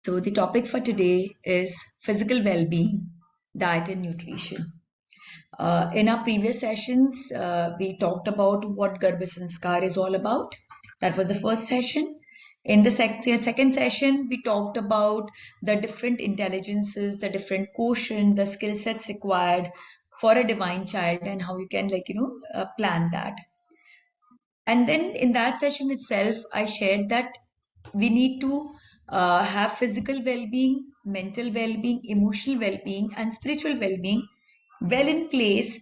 So the topic for today is physical well-being, diet and nutrition. In our previous sessions, we talked about what Garbha Sanskar is all about. That was the first session. In the second session, we talked about the different intelligences, the different quotient, the skill sets required for a divine child and how you can plan that. And then in that session itself, I shared that we need to have physical well-being, mental well-being, emotional well-being, and spiritual well-being well in place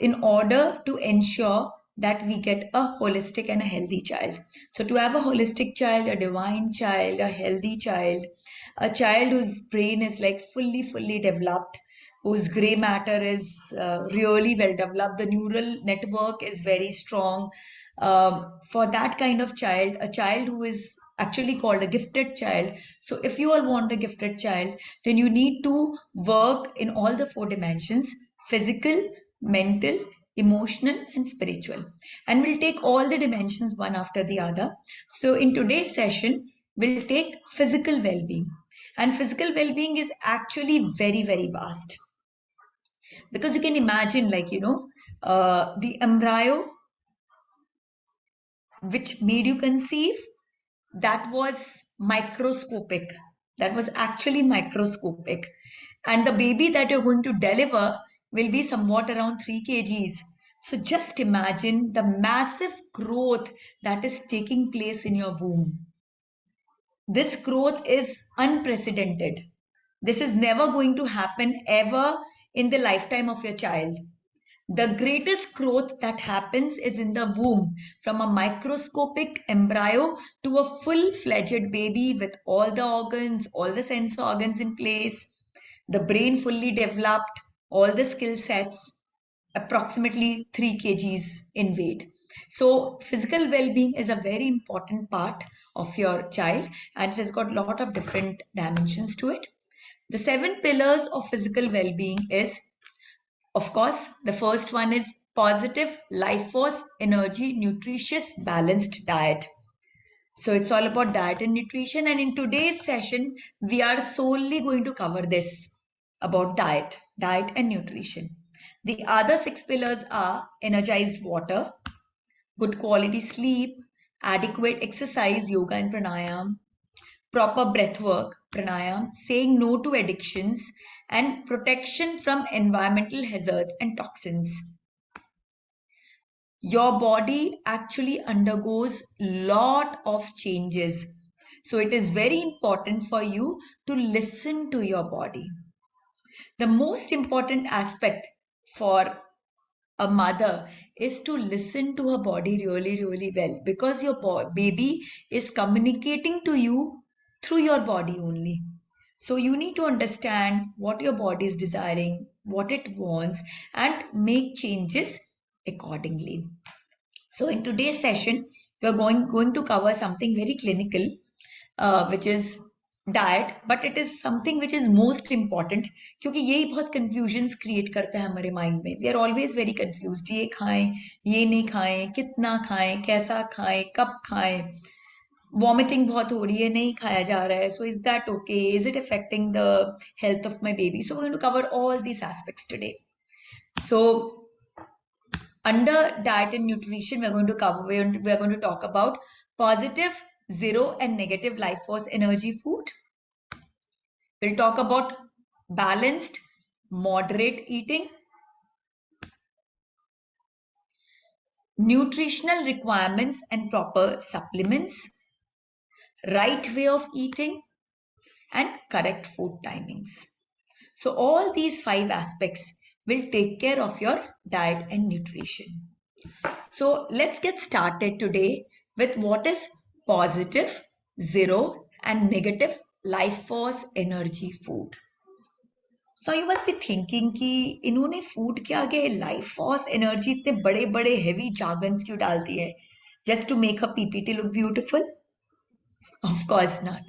in order to ensure that we get a holistic and a healthy child. So to have a holistic child, a divine child, a healthy child, a child whose brain is like fully developed, whose gray matter is really well developed, the neural network is very strong. For that kind of child, a child who is actually called a gifted child. So if you all want a gifted child, then you need to work in all the four dimensions: physical, mental, emotional, and spiritual. And we'll take all the dimensions one after the other. So in today's session, we'll take physical well-being. And physical well-being is actually very vast. Because you can imagine, the embryo which made you conceive, that was microscopic. That was actually microscopic. And the baby that you're going to deliver will be somewhat around 3 kgs. So just imagine the massive growth that is taking place in your womb. This growth is unprecedented. This is never going to happen ever in the lifetime of your child. The greatest growth that happens is in the womb, from a microscopic embryo to a full-fledged baby with all the organs, all the sense organs in place, the brain fully developed, all the skill sets, approximately 3 kgs in weight. So physical well-being is a very important part of your child, and it has got a lot of different dimensions to it. The 7 pillars of physical well-being is, of course, the first one is positive life force, energy, nutritious, balanced diet. So it's all about diet and nutrition. And in today's session, we are solely going to cover this about diet and nutrition. The other 6 pillars are energized water, good quality sleep, adequate exercise, yoga and pranayam, proper breath work, pranayam, saying no to addictions, and protection from environmental hazards and toxins. Your body actually undergoes lot of changes. So it is very important for you to listen to your body. The most important aspect for a mother is to listen to her body really well, because your baby is communicating to you through your body only. So you need to understand what your body is desiring, what it wants, and make changes accordingly. So in today's session, we are going to cover something very clinical, which is diet, but it is something which is most important क्योंकि यही बहुत confusions create करता है हमारे mind में. We are always very confused. ये खाएं, ये नहीं खाएं, कितना खाएं, कैसा खाएं, कब खाएं. Vomiting बहुत हो रही है, नहीं खाया जा रहा है. So is that okay? Is it affecting the health of my baby? So we're going to cover all these aspects today. So under diet and nutrition, we're going to talk about positive, zero, and negative life force energy food. We'll talk about balanced, moderate eating, nutritional requirements and proper supplements, right way of eating, and correct food timings. So all these 5 aspects will take care of your diet and nutrition. So let's get started today with what is positive, zero, and negative life force energy food. So you must be thinking कि इन्होंने food के आगे life force energy इतने बड़े heavy jargons क्यों डाल दिए just to make her PPT look beautiful? Of course not.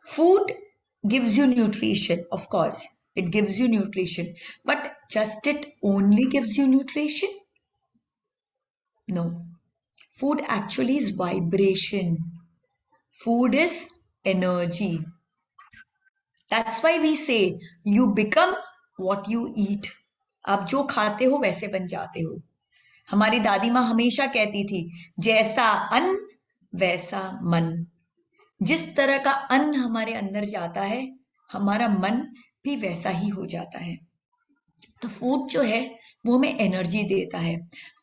Food gives you nutrition, of course. It gives you nutrition. But just it only gives you nutrition? No. Food actually is vibration. Food is energy. That's why we say you become what you eat. आप जो खाते हो वैसे बन जाते हो. हमारी दादी माँ हमेशा कहती थी, जैसा अन्न वैसा मन. जिस तरह का अन्न हमारे अंदर जाता है, हमारा मन भी वैसा ही हो जाता है. तो फूड जो है वो हमें एनर्जी देता है,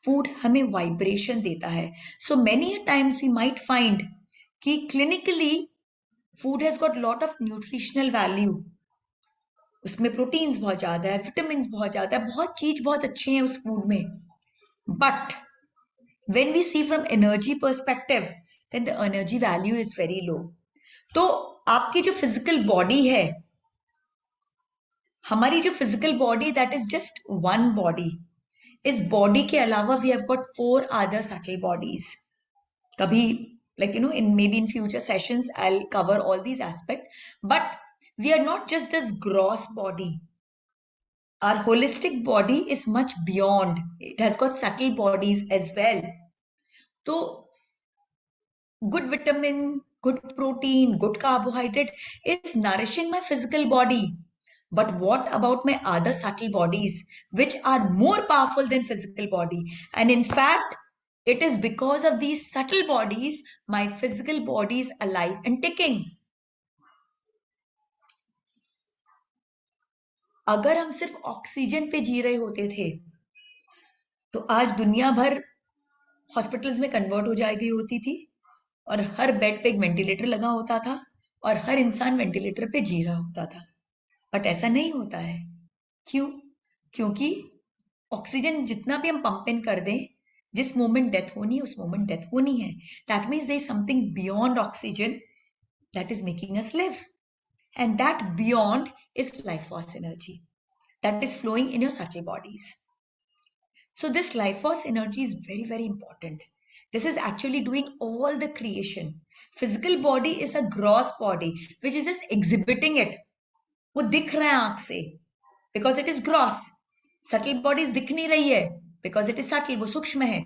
फूड हमें वाइब्रेशन देता है. So many times we might find कि clinically food has got lot of nutritional value. उसमें प्रोटीन्स बहुत ज्यादा है, विटामिन बहुत ज्यादा है, बहुत चीज बहुत अच्छी है उस फूड में. But when we see from energy perspective, then the energy value is very low. तो आपकी जो फिजिकल बॉडी है, हमारी जो physical body, that is just one body. इस बॉडी के अलावा we have got 4 other subtle bodies. कभी like in maybe in future sessions I'll cover all these aspects, but we are not just this gross body. Our holistic body is much beyond. It has got subtle bodies as well. So good vitamin, good protein, good carbohydrate is nourishing my physical body. But what about my other subtle bodies, which are more powerful than physical body? And in fact, it is because of these subtle bodies, my physical body is alive and ticking. अगर हम सिर्फ oxygen पे जी रहे होते थे, तो आज दुनिया भर हॉस्पिटल्स में कन्वर्ट हो जाएगी होती थी, और हर बेड पे एक वेंटिलेटर लगा होता था, और हर इंसान वेंटिलेटर पे जी रहा होता था. बट ऐसा नहीं होता है. क्यों? क्योंकि ऑक्सीजन जितना भी हम पंप इन कर दें, जिस मोमेंट डेथ होनी है उस मोमेंट डेथ होनी है. That means there is something beyond oxygen that is making us live, and that beyond is life force energy that is flowing in your subtle bodies. So this life force energy is very, very important. This is actually doing all the creation. Physical body is a gross body which is just exhibiting it. वो दिख रहा है आंख से because it is gross. Subtle bodies दिख नहीं रही है because it is subtle, वो सूक्ष्म है.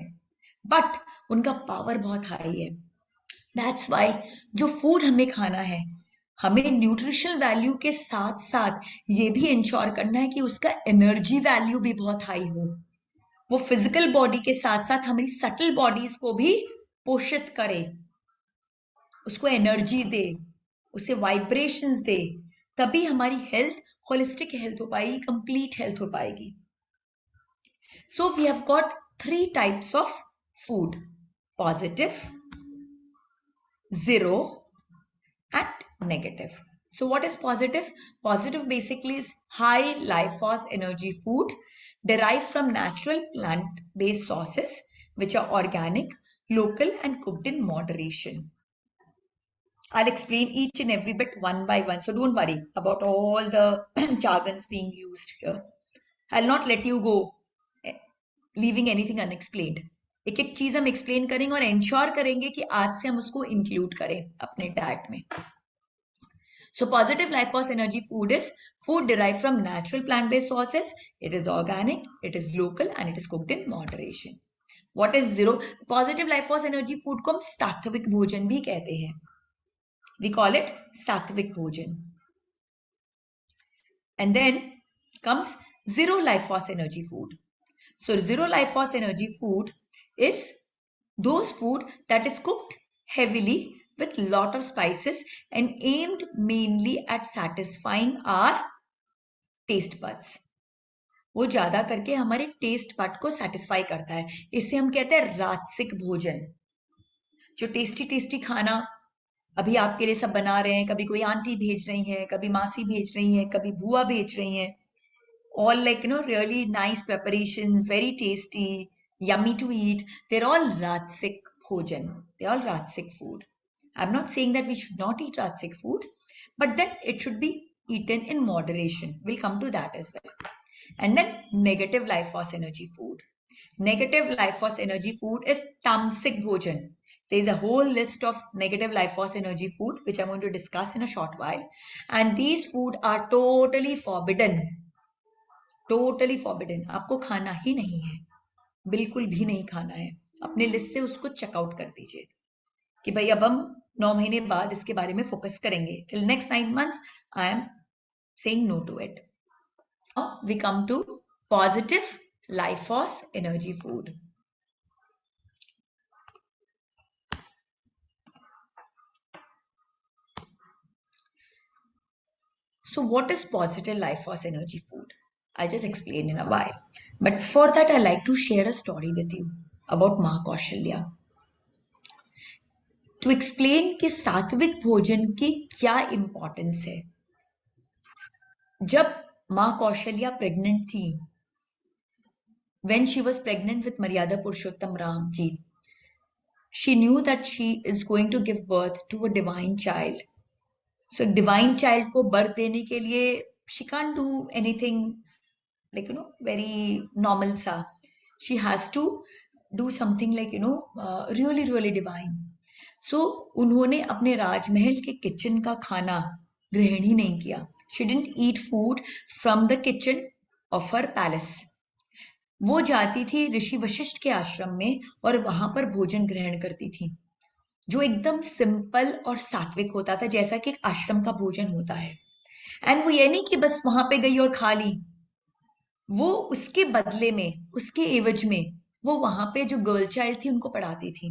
But उनका पावर बहुत हाई है. That's why जो फूड हमें खाना है, हमें न्यूट्रिशनल वैल्यू के साथ साथ ये भी इंश्योर करना है कि उसका एनर्जी वैल्यू भी बहुत हाई हो. वो फिजिकल बॉडी के साथ साथ हमारी सटल बॉडीज को भी पोषित करे, उसको एनर्जी दे, उसे वाइब्रेशंस दे. तभी हमारी हेल्थ होलिस्टिक हेल्थ हो पाएगी, कंप्लीट हेल्थ हो पाएगी. So we have got 3 types of food: positive, zero, and negative. So what is positive? Positive basically is high life force energy food derived from natural plant-based sources which are organic, local, and cooked in moderation. I'll explain each and every bit one by one, so don't worry about all the jargons being used here. I'll not let you go leaving anything unexplained. एक एक चीज हम explain करेंगे और ensure करेंगे कि आज से हम उसको इंक्लूड करें अपने डाइट में. So positive life force energy food is food derived from natural plant-based sources. It is organic, it is local, and it is cooked in moderation. What is zero? Positive life force energy food को हम सात्विक भोजन भी कहते हैं. We call it सात्विक भोजन. And then comes zero life force energy food. So zero life force energy food is those food that is cooked heavily with lot of spices and aimed mainly at satisfying our taste buds. वो ज्यादा करके हमारे taste bud को satisfy करता है. इसे हम कहते हैं राजसिक भोजन. जो टेस्टी टेस्टी खाना अभी आपके लिए सब बना रहे हैं, कभी कोई आंटी भेज रही है, कभी मासी भेज रही है, कभी बुआ भेज रही है, all like really nice preparations, very tasty, yummy to eat. They're all rajasic bhojan. They're all rajasic food. I'm not saying that we should not eat rajasic food, but then it should be eaten in moderation. We'll come to that as well. And then negative life force energy food. Negative life force energy food is tamasic bhojan. There is a whole list of negative life force energy food which I'm going to discuss in a short while. And these food are totally forbidden. Totally forbidden. आपको खाना ही नहीं है, बिल्कुल भी नहीं खाना है. अपने लिस्ट से उसको चेकआउट कर दीजिए कि भाई अब हम 9 महीने बाद इसके बारे में फोकस करेंगे. Till next 9 months I am saying no to it. We come to positive life force energy food. So what is positive life force energy food? I'll just explain in a while. But for that, I like to share a story with you about माँ Kaushalya. To explain कि सात्विक भोजन की क्या importance है. जब माँ Kaushalya pregnant थी, when she was pregnant with Maryada Purushottam Ram ji, she knew that she is going to give birth to a divine child. So divine child को birth देने के लिए she can't do anything like very normal sa. She has to do something like really divine. So उन्होंने अपने राजमहल के kitchen का खाना ग्रहण ही नहीं किया. She didn't eat food from the kitchen of her palace. वो जाती थी ऋषि वशिष्ठ के आश्रम में और वहां पर भोजन ग्रहण करती थी, जो एकदम सिंपल और सात्विक होता था, जैसा कि एक आश्रम का भोजन होता है. एंड वो ये नहीं कि बस वहां पे गई और खा ली. वो उसके बदले में, उसके एवज में, वो वहां पे जो गर्ल चाइल्ड थी उनको पढ़ाती थी,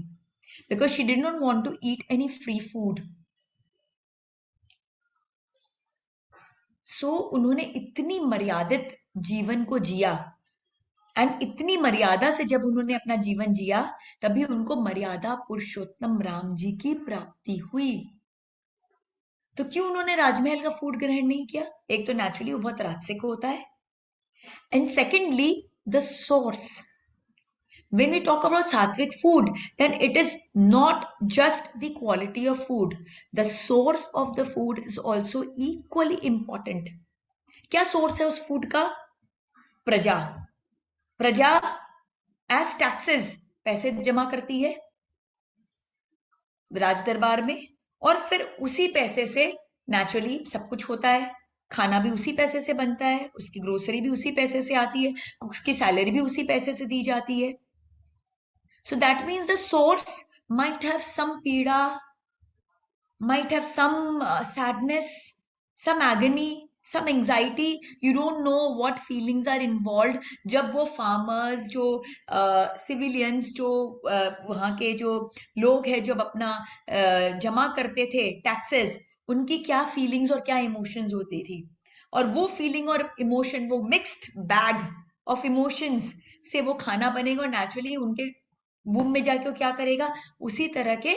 because she did not want to eat any free food. So उन्होंने इतनी मर्यादित जीवन को जिया, एंड इतनी मर्यादा से जब उन्होंने अपना जीवन जिया, तभी उनको मर्यादा पुरुषोत्तम राम जी की प्राप्ति हुई. तो क्यों उन्होंने राजमहल का फूड ग्रहण नहीं किया? एक तो नेचुरली वो बहुत राजसिक होता है, and secondly the source. When we talk about sattvic food, then it is not just the quality of food. The source of the food is also equally important. क्या सोर्स है उस फूड का? प्रजा. प्रजा एज टैक्सेस पैसे जमा करती है राज दरबार में, और फिर उसी पैसे से नेचुरली सब कुछ होता है. खाना भी उसी पैसे से बनता है, उसकी ग्रोसरी भी उसी पैसे से आती है, उसकी सैलरी भी उसी पैसे से दी जाती है. So that means the source might have some pida, might have some sadness, some agony, some anxiety. You don't know what feelings are involved. जब वो farmers, जो civilians, जो वहाँ के जो लोग हैं, जब अपना जमा करते थे taxes, उनकी क्या feelings और क्या emotions होती थी. और वो feeling और emotion, वो mixed bag of emotions से वो खाना बनेगा, और naturally उनके वूम में जाके वो क्या करेगा? उसी तरह के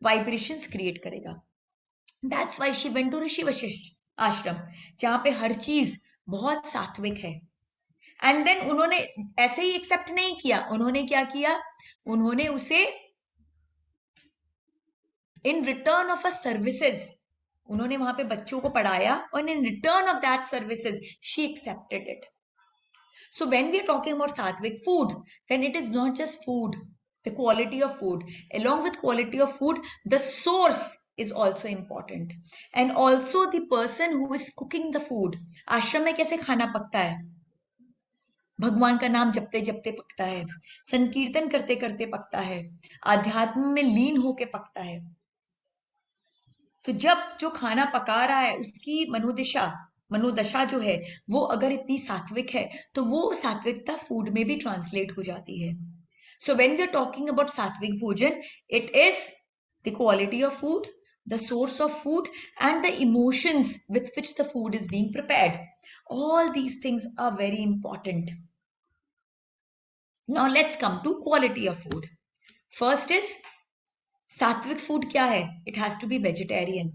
वाइब्रेशंस क्रिएट करेगा. That's why she went to Rishi Vashishtha ashram, जहां पे हर चीज बहुत सात्विक है. एंड देन उन्होंने ऐसे ही एक्सेप्ट नहीं किया. उन्होंने क्या किया? उन्होंने उसे in return of a services, उन्होंने वहां पे बच्चों को पढ़ाया, और in return of that services she accepted it. So when we are talking about sattvic food, then it is not just food, the quality of food. Along with quality of food, the source is also important. And also the person who is cooking the food. आश्रम में कैसे खाना पकता है? भगवान का नाम जपते जपते पकता है, संकीर्तन करते करते पकता है, आध्यात्म में लीन होके पकता है. तो जब जो खाना पका रहा है उसकी मनोदशा जो है, वो अगर इतनी सात्विक है, तो वो सात्विकता फूड में भी ट्रांसलेट हो जाती है. So when we are talking about sattvic bhojan, it is the quality of food, the source of food, and the emotions with which the food is being prepared. All these things are very important. Now let's come to quality of food. First is sattvic food क्या है? It has to be vegetarian,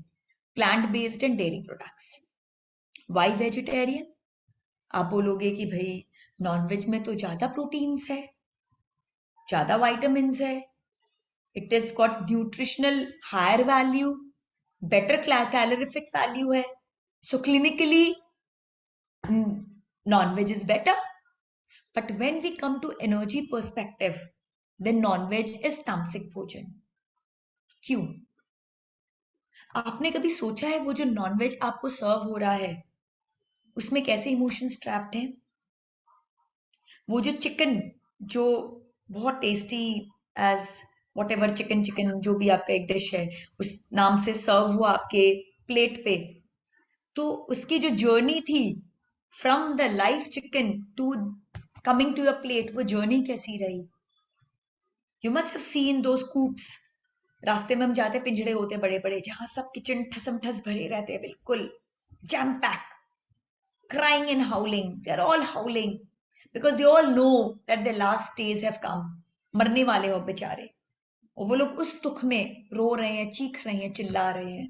plant based and dairy products. Why vegetarian? आप बोलोगे कि भाई nonveg में तो ज्यादा proteins है, ज्यादा वाइटामिन है, it is got nutritional higher value, better calorific value है. So clinically non-veg is better. But when we come to energy perspective, then non-veg is तामसिक भोजन. क्यों? आपने कभी सोचा है वो जो नॉनवेज आपको सर्व हो रहा है उसमें कैसे इमोशंस ट्रैप्ड हैं? वो जो चिकन जो बहुत टेस्टी एज whatever चिकन जो भी आपका एक डिश है उस नाम से सर्व हुआ आपके प्लेट पे, तो उसकी जो जर्नी थी from the live chicken to coming to your plate, वो जर्नी कैसी रही? You must have seen those coops. रास्ते में हम जाते, पिंजड़े होते बड़े बड़े जहां सब किचन ठसम ठस भरे रहते हैं, बिल्कुल jam pack, crying and howling. They're all howling because they all know that their last days have come. मरने वाले हो बेचारे, और वो लोग उस दुख में रो रहे हैं, चीख रहे हैं, चिल्ला रहे हैं,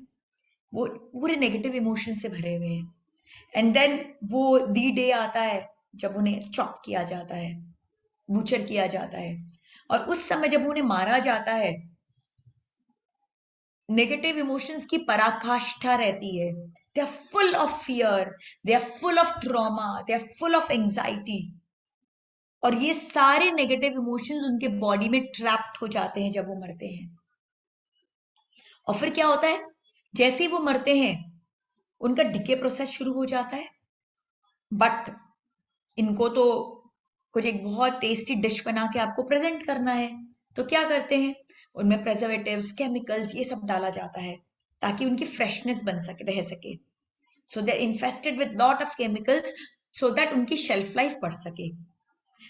वो पूरे नेगेटिव इमोशन से भरे हुए हैं। एंड देन वो दी डे आता है जब उन्हें चॉप किया जाता है, बूचर किया जाता है, और उस समय जब उन्हें मारा जाता है, नेगेटिव इमोशंस की पराकाष्ठा रहती है। They are full of fear, they are full of trauma, they are full of anxiety, और ये सारे नेगेटिव इमोशंस उनके बॉडी में ट्रैप्ड हो जाते हैं जब वो मरते हैं। और फिर क्या होता है, जैसे ही वो मरते हैं उनका डिके प्रोसेस शुरू हो जाता है। बट इनको तो कुछ एक बहुत टेस्टी डिश बना के आपको प्रेजेंट करना है, तो क्या करते हैं, उनमें प्रेजर्वेटिव्स, केमिकल्स, ये सब डाला जाता है ताकि उनकी फ्रेशनेस बन सके, रह सके। So they are infested with lot of chemicals so that उनकी शेल्फ लाइफ बढ़ सके।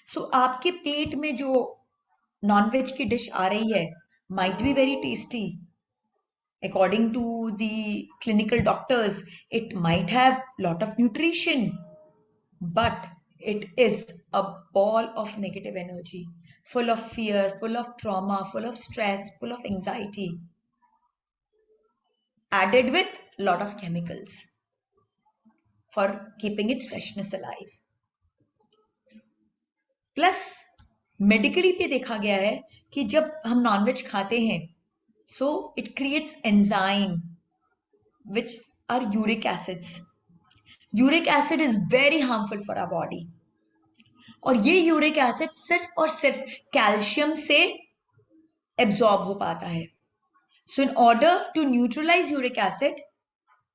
सो आपके प्लेट में जो नॉनवेज की डिश आ रही है might be very tasty, according to the clinical doctors it might have lot of nutrition, but it is a ball of negative energy, full of fear, full of trauma, full of stress, full of anxiety, added with lot of chemicals for keeping its freshness alive. Plus medically भी देखा गया है कि जब हम nonveg खाते हैं, so it creates enzyme which are uric acids. Uric acid is very harmful for our body, और ये यूरिक एसिड सिर्फ और सिर्फ कैल्शियम से एब्जॉर्ब हो पाता है। So in order to neutralise uric acid,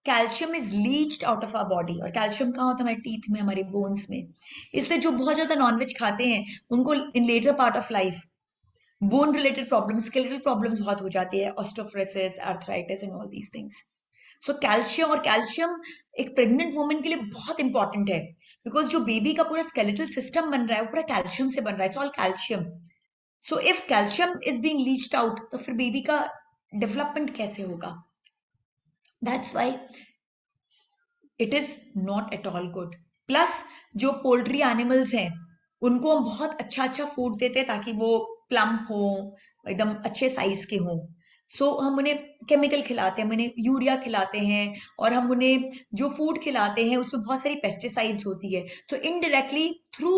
calcium is leached out of our body. और कैल्शियम कहाँ होता है? हमारे टीथ में, हमारे बोन्स में। इसलिए जो बहुत ज्यादा नॉनवेज खाते हैं उनको in later part of life bone related problems, skeletal problems बहुत हो जाती है, osteoarthritis, arthritis and all these things. So calcium, और कैल्शियम एक प्रेग्नेंट वुमन के लिए बहुत इंपॉर्टेंट है, बिकॉज जो बेबी का पूरा स्केलेटल सिस्टम बन रहा है वो पूरा कैल्शियम से बन रहा है, it's all calcium. So if calcium is being leached out, तो फिर बेबी का डेवलपमेंट कैसे होगा? That's why it is not at all good. Plus जो पोल्ट्री एनिमल्स हैं उनको हम बहुत अच्छा अच्छा फूड देते हैं ताकि वो प्लम्प हो, एकदम अच्छे साइज के हों। सो हम उन्हें केमिकल खिलाते हैं, हम उन्हें यूरिया खिलाते हैं, और हम उन्हें जो फूड खिलाते हैं उसमें बहुत सारी पेस्टिसाइड्स होती है। तो indirectly through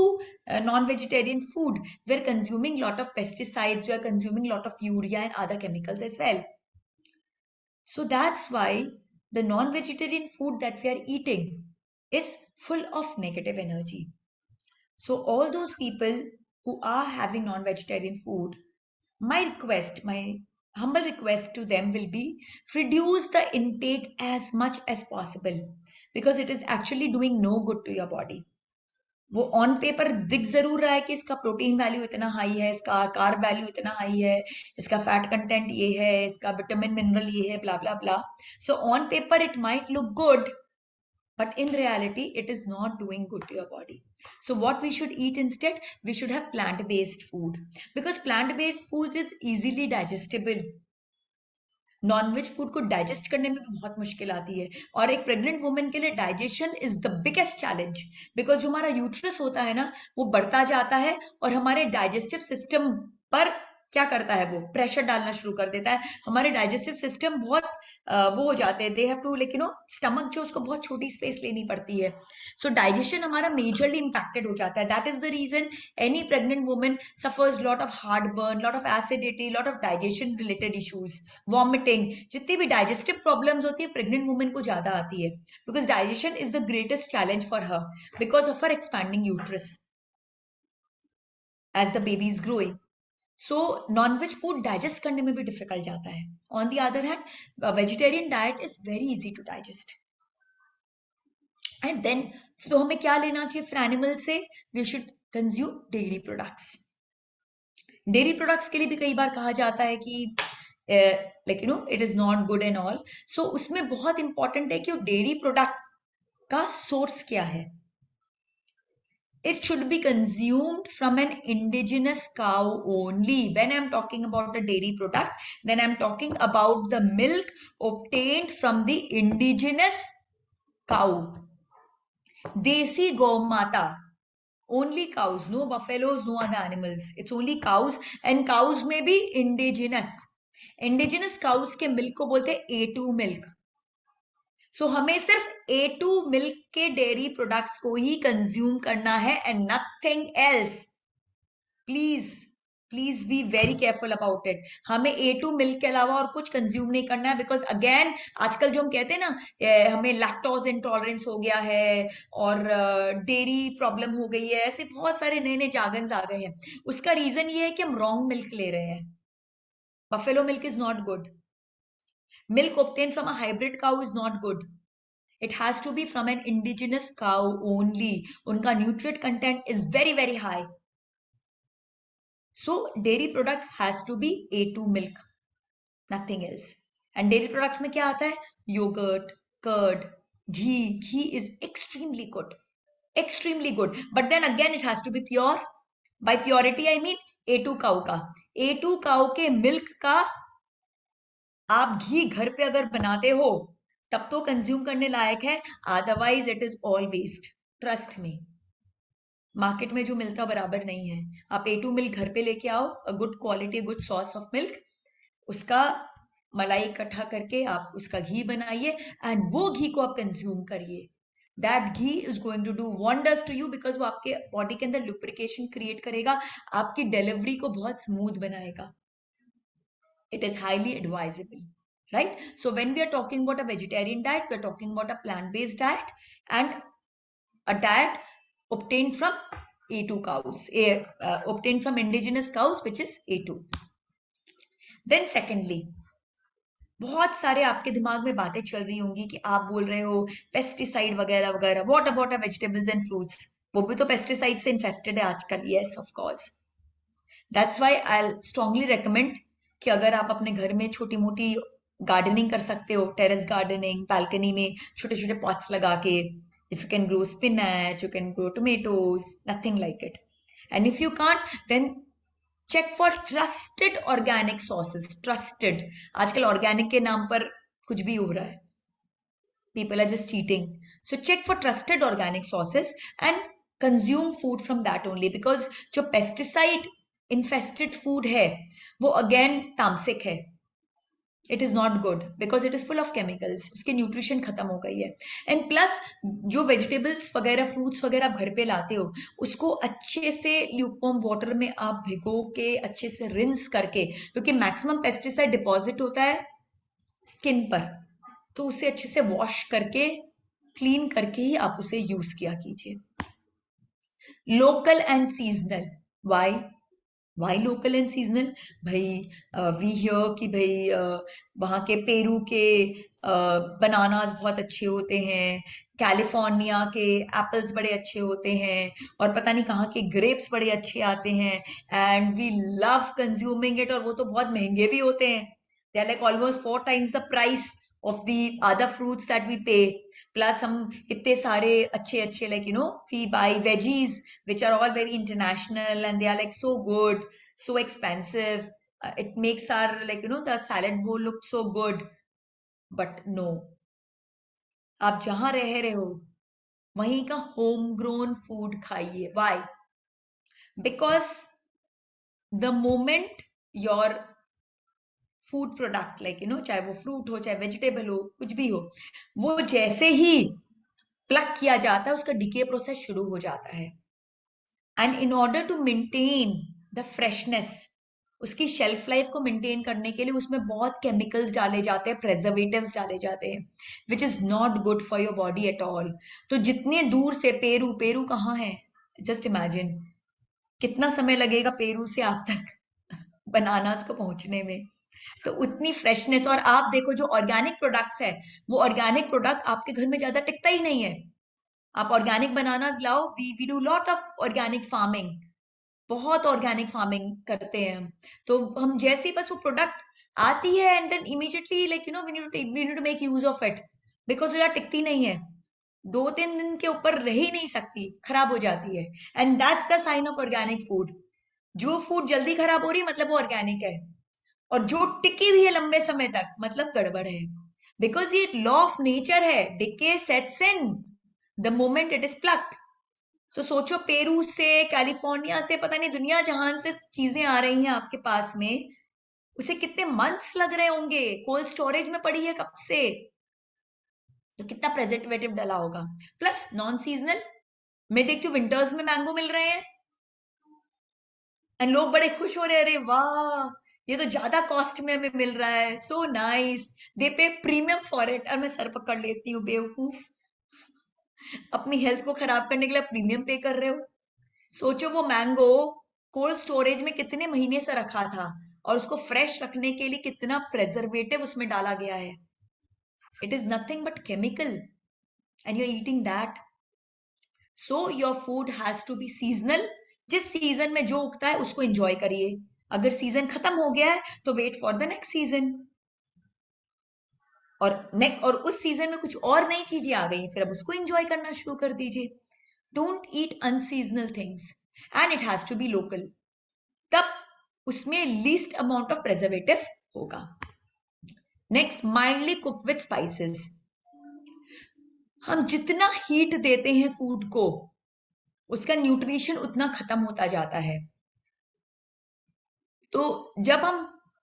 non vegetarian food we are consuming lot of pesticides, we are consuming lot of urea and other chemicals as well. So that's why the non-vegetarian food that we are eating is full of negative energy. So all those people who are having non-vegetarian food, my humble request to them will be reduce the intake as much as possible, because it is actually doing no good to your body. वो on paper दिख जरूर रहा है कि इसका protein value इतना high है, इसका कार्ब वैल्यू इतना हाई है, इसका फैट कंटेंट ये है, इसका विटामिन मिनरल ये है, blah blah blah. So on paper it might look good, but in reality it is not doing good to your body. So what we should eat instead, we should have plant based food, because plant based food is easily digestible. Nonveg food को digest करने में भी बहुत मुश्किल आती है, और एक प्रेग्नेंट वुमेन के लिए digestion is the biggest challenge, because जो हमारा यूट्रस होता है ना वो बढ़ता जाता है, और हमारे डाइजेस्टिव सिस्टम पर क्या करता है, वो प्रेशर डालना शुरू कर देता है। हमारे डाइजेस्टिव सिस्टम बहुत वो हो जाते हैं, they have to like stomach जो उसको बहुत छोटी स्पेस लेनी पड़ती है। सो डाइजेशन हमारा मेजरली इंपैक्टेड हो जाता है। That is the reason any pregnant woman suffers lot of heartburn, lot of acidity, lot of digestion related issues, vomiting, जितनी भी डाइजेस्टिव प्रॉब्लम्स होती है प्रेग्नेंट वुमन को ज्यादा आती है, because digestion is the greatest challenge for her because of her expanding uterus as the baby is growing. So nonveg food digest करने में भी डिफिकल्ट जाता है. On the other hand vegetarian diet is very easy to digest. And then तो हमें क्या लेना चाहिए फिर एनिमल से? We should consume dairy products. Dairy products के लिए भी कई बार कहा जाता है कि like you know it is not good and all. So उसमें बहुत इंपॉर्टेंट है कि वो डेयरी प्रोडक्ट का सोर्स क्या है. It should be consumed from an indigenous cow only. When I'm talking about a dairy product, then I'm talking about the milk obtained from the indigenous cow. Desi Gaumata. Only cows, no buffaloes, no other animals. It's only cows, and cows may be indigenous. Indigenous cows के milk को बोलते हैं A2 milk. सो हमें सिर्फ A2 milk के dairy products को ही consume करना है and nothing else. Please please be very careful about it. हमें A2 मिल्क के अलावा और कुछ कंज्यूम नहीं करना है, बिकॉज अगेन आजकल जो हम कहते हैं ना हमें लैक्टोज इंटॉलरेंस हो गया है और डेयरी प्रॉब्लम हो गई है, ऐसे बहुत सारे नए नए जार्गन्स आ गए हैं. उसका रीजन ये है कि हम रॉन्ग मिल्क ले रहे हैं. Buffalo milk is not good. Milk obtained from a hybrid cow is not good. It has to be from an indigenous cow only. Unka nutrient content is very, very high. So dairy product has to be A2 milk, nothing else. And dairy products में क्या आता है? Yogurt, curd, ghee. Ghee is extremely good. Extremely good. But then again, it has to be pure. By purity, I mean A2 cow का. A2 cow के milk का आप घी घर पे अगर बनाते हो तब तो कंज्यूम करने लायक है, otherwise it is all waste. Trust me. Market में जो मिलता बराबर नहीं है. आप A2 मिल्क घर पे लेके आओ, a good quality, good swords of milk, उसका मलाई इकट्ठा करके आप उसका घी बनाइए एंड वो घी को आप कंज्यूम करिए. That ghee is going to do wonders to you, because वो आपके बॉडी के अंदर लुब्रिकेशन क्रिएट करेगा, आपकी डिलीवरी को बहुत स्मूथ बनाएगा. It is highly advisable, right? So when we are talking about a vegetarian diet, we are talking about a plant-based diet and a diet obtained from A2 cows, obtained from indigenous cows, which is A2. Then secondly, बहुत सारे आपके दिमाग में बातें चल रही होंगी कि आप बोल रहे हो पेस्टिसाइड वगैरह वगैरह. What about a vegetables and fruits? वो भी तो पेस्टिसाइड से इन्फेस्टेड है आजकल. Yes, of course. That's why I strongly recommend कि अगर आप अपने घर में छोटी मोटी गार्डनिंग कर सकते हो, टेरेस गार्डनिंग, बालकनी में छोटे छोटे पॉट्स लगा के, if you can grow spinach, you can grow tomatoes, nothing like it. And if you can't, then check for trusted organic sources. Trusted. आजकल ऑर्गेनिक के नाम पर कुछ भी हो रहा है. People are just cheating. So check for trusted organic sources and consume food from that only, because जो pesticide infested food है वो again तामसिक है. It is not good because it is full of chemicals. उसकी nutrition खत्म हो गई है. एंड प्लस जो वेजिटेबल्स वगैरह, फ्रूट्स वगैरह आप घर पे लाते हो, उसको अच्छे से ल्यूकवार्म वाटर में आप भिगो के अच्छे से रिंस करके, क्योंकि मैक्सिमम पेस्टिसाइड डिपॉजिट होता है स्किन पर, तो उसे अच्छे से वॉश करके क्लीन करके ही आप उसे यूज किया कीजिए. Local and seasonal. Why local and seasonal? भाई वी हियर कि भाई वहां के पेरू के बनानास बहुत अच्छे होते हैं, कैलिफोर्निया के एप्पल्स बड़े अच्छे होते हैं, और पता नहीं कहाँ के ग्रेप्स बड़े अच्छे आते हैं, and we love consuming it. और वो तो बहुत महंगे भी होते हैं. They are like almost 4 times the price of the other fruits that we pay. Plus हम इतने सारे अच्छे अच्छे, like you know, we buy veggies which are all very international and they are like so good, so expensive. It makes our, like you know, the salad bowl look so good. But no, आप जहां रह रहे हो वहीं का home grown food खाइए. Why? Because the moment your food product, like you no, चाहे वो फ्रूट हो, चाहे वेजिटेबल हो, कुछ भी हो, वो जैसे ही प्लग किया जाता है उसका डिके प्रोसेस शुरू हो जाता है. And in order to maintain the freshness, उसकी शेल्फ लाइफ को मेंटेन करने के लिए उसमें बहुत केमिकल्स डाले जाते हैं, प्रेजर्वेटिव्स डाले जाते हैं, which is not good for your body at all. तो जितने दूर से पेरू, पेरू कहाँ है? जस्ट इमेजिन कितना समय लगेगा पेरू से आप तक बनानास को पहुंचने में. तो उतनी फ्रेशनेस. और आप देखो जो ऑर्गेनिक प्रोडक्ट्स है, वो ऑर्गेनिक प्रोडक्ट आपके घर में ज्यादा टिकता ही नहीं है. आप ऑर्गेनिक बनानास लाओ, we do lot of organic farming, बहुत ऑर्गेनिक फार्मिंग करते हैं हम। तो हम जैसे ही बस वो प्रोडक्ट आती है and then immediately like we need to make use of it, because वो टिकती नहीं है, 2-3 दिन के ऊपर रह ही नहीं सकती, खराब हो जाती है। And that's the sign of organic food. जो फूड जल्दी खराब हो रही है मतलब वो ऑर्गेनिक है, और जो टिकी हुई है लंबे समय तक मतलब गड़बड़ है, बिकॉज ये लॉ ऑफ नेचर है, decay sets in the moment it is plucked. So सोचो, पेरू से, कैलिफोर्निया से, पता नहीं दुनिया जहान से चीजें आ रही हैं आपके पास में, उसे कितने मंथ्स लग रहे होंगे, कोल्ड स्टोरेज में पड़ी है कब से, तो कितना प्रेजर्वेटिव डला होगा। प्लस नॉन सीजनल, मैं देखती हूँ विंटर्स में मैंगो मिल रहे हैं एंड लोग बड़े खुश हो रहे हैं, अरे वाह ये तो ज्यादा कॉस्ट में हमें मिल रहा है, सो नाइस, दे पे प्रीमियम फॉर इट। और मैं सर पकड़ लेती हूँ, बेवकूफ, अपनी हेल्थ को खराब करने के लिए प्रीमियम पे कर रहे हो। सोचो वो मैंगो कोल्ड स्टोरेज में कितने महीने से रखा था, और उसको फ्रेश रखने के लिए कितना प्रेजर्वेटिव उसमें डाला गया है। It is nothing but chemical and you are eating that. So your food has to be seasonal. जिस सीजन में जो उगता है उसको एंजॉय करिए, अगर सीजन खत्म हो गया है तो wait for the next season, और उस सीजन में कुछ और नई चीजें आ गई फिर अब उसको एंजॉय करना शुरू कर दीजिए। Don't eat unseasonal things and it has to be local, तब उसमें लीस्ट अमाउंट ऑफ प्रेजर्वेटिव होगा। Next, mildly cook with spices. हम जितना हीट देते हैं फूड को, उसका न्यूट्रिशन उतना खत्म होता जाता है। तो जब हम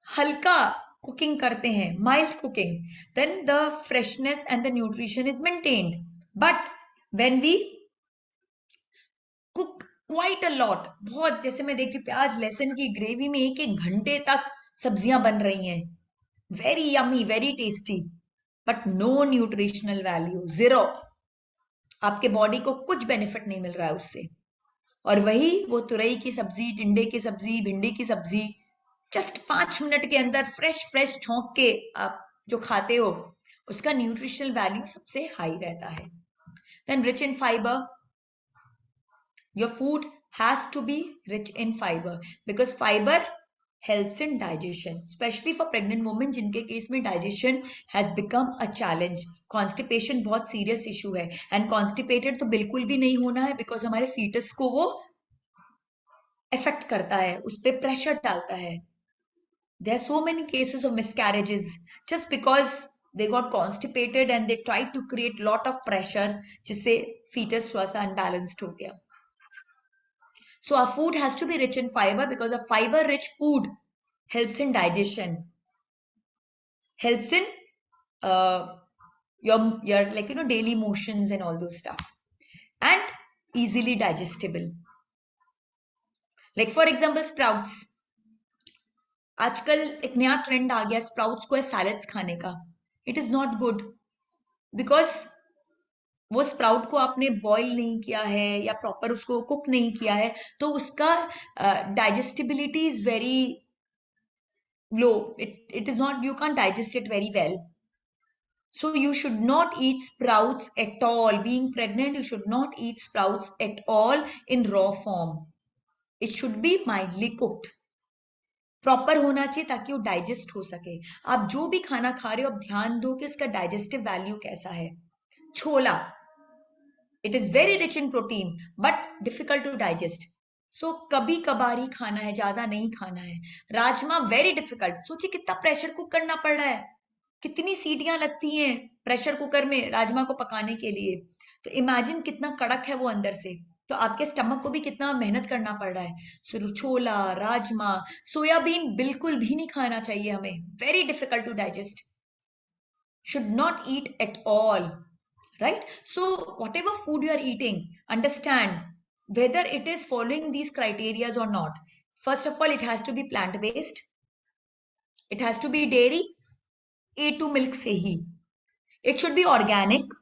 हल्का कुकिंग करते हैं, mild cooking, then the freshness and the nutrition is maintained. But when we cook quite a lot, बहुत, जैसे मैं देखती हूँ प्याज लहसुन की ग्रेवी में 1-1 घंटे तक सब्जियां बन रही हैं, very yummy, very tasty, but no nutritional value, zero. आपके बॉडी को कुछ बेनिफिट नहीं मिल रहा है उससे। और वही वो तुरई की सब्जी, टिंडे की सब्जी, भिंडी की सब्जी, जस्ट 5 मिनट के अंदर फ्रेश फ्रेश छौंक के आप जो खाते हो, उसका न्यूट्रिशनल वैल्यू सबसे हाई रहता है। Then rich in fibre, your food has to be rich in fiber because fiber helps in digestion, especially for pregnant women जिनके केस में digestion has become a challenge। constipation बहुत serious issue है, and constipated तो बिल्कुल भी नहीं होना है because हमारे fetus को वो affect करता है, उस पर pressure डालता है। There are so many cases of miscarriages just because they got constipated and they tried to create lot of pressure, जिससे fetus थोड़ा सा unbalanced हो गया। So our food has to be rich in fiber because a fiber-rich food helps in digestion, helps in uh, your like daily motions and all those stuff, and easily digestible. Like for example, sprouts. आजकल एक नया trend आ गया sprouts को salads खाने का। It is not good because वो sprout को आपने बॉईल नहीं किया है या प्रॉपर उसको कुक नहीं किया है, तो उसका digestibility is very low. It is not, you can't digest it very well. So you should not eat sprouts at all. Being pregnant, you should not eat sprouts at all in raw form. It should be mildly cooked. Proper होना चाहिए ताकि वो digest हो सके। आप जो भी खाना खा रहे हो आप ध्यान दो कि इसका डाइजेस्टिव वैल्यू कैसा है। छोला, it is very rich in protein but difficult to digest, so कभी कभार ही खाना है, ज्यादा नहीं खाना है। राजमा वेरी डिफिकल्ट, सोचिए कितना प्रेशर कुक करना पड़ रहा है, कितनी सीटियां लगती हैं प्रेशर कुकर में राजमा को पकाने के लिए, तो इमेजिन कितना कड़क है वो अंदर से, तो आपके स्टमक को भी कितना मेहनत करना पड़ रहा है। सो छोला, राजमा, सोयाबीन बिल्कुल भी नहीं खाना चाहिए हमें, very difficult to digest, should not eat at all, right? So whatever food you are eating, understand whether it is following these criteria or not. First of all, it has to be plant based, it has to be dairy, A2 milk se hi, it should be organic,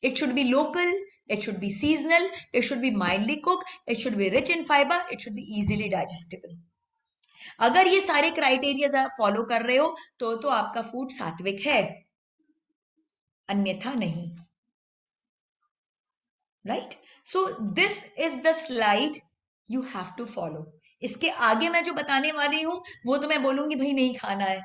it should be local, it should be seasonal, it should be mildly cooked, it should be rich in fiber, it should be easily digestible. अगर ये सारे criteria आप follow कर रहे हो तो आपका food सात्विक है, अन्यथा नहीं। Right? So this is the slide you have to follow. इसके आगे मैं जो बताने वाली हूँ वो तो मैं बोलूंगी भाई नहीं खाना है,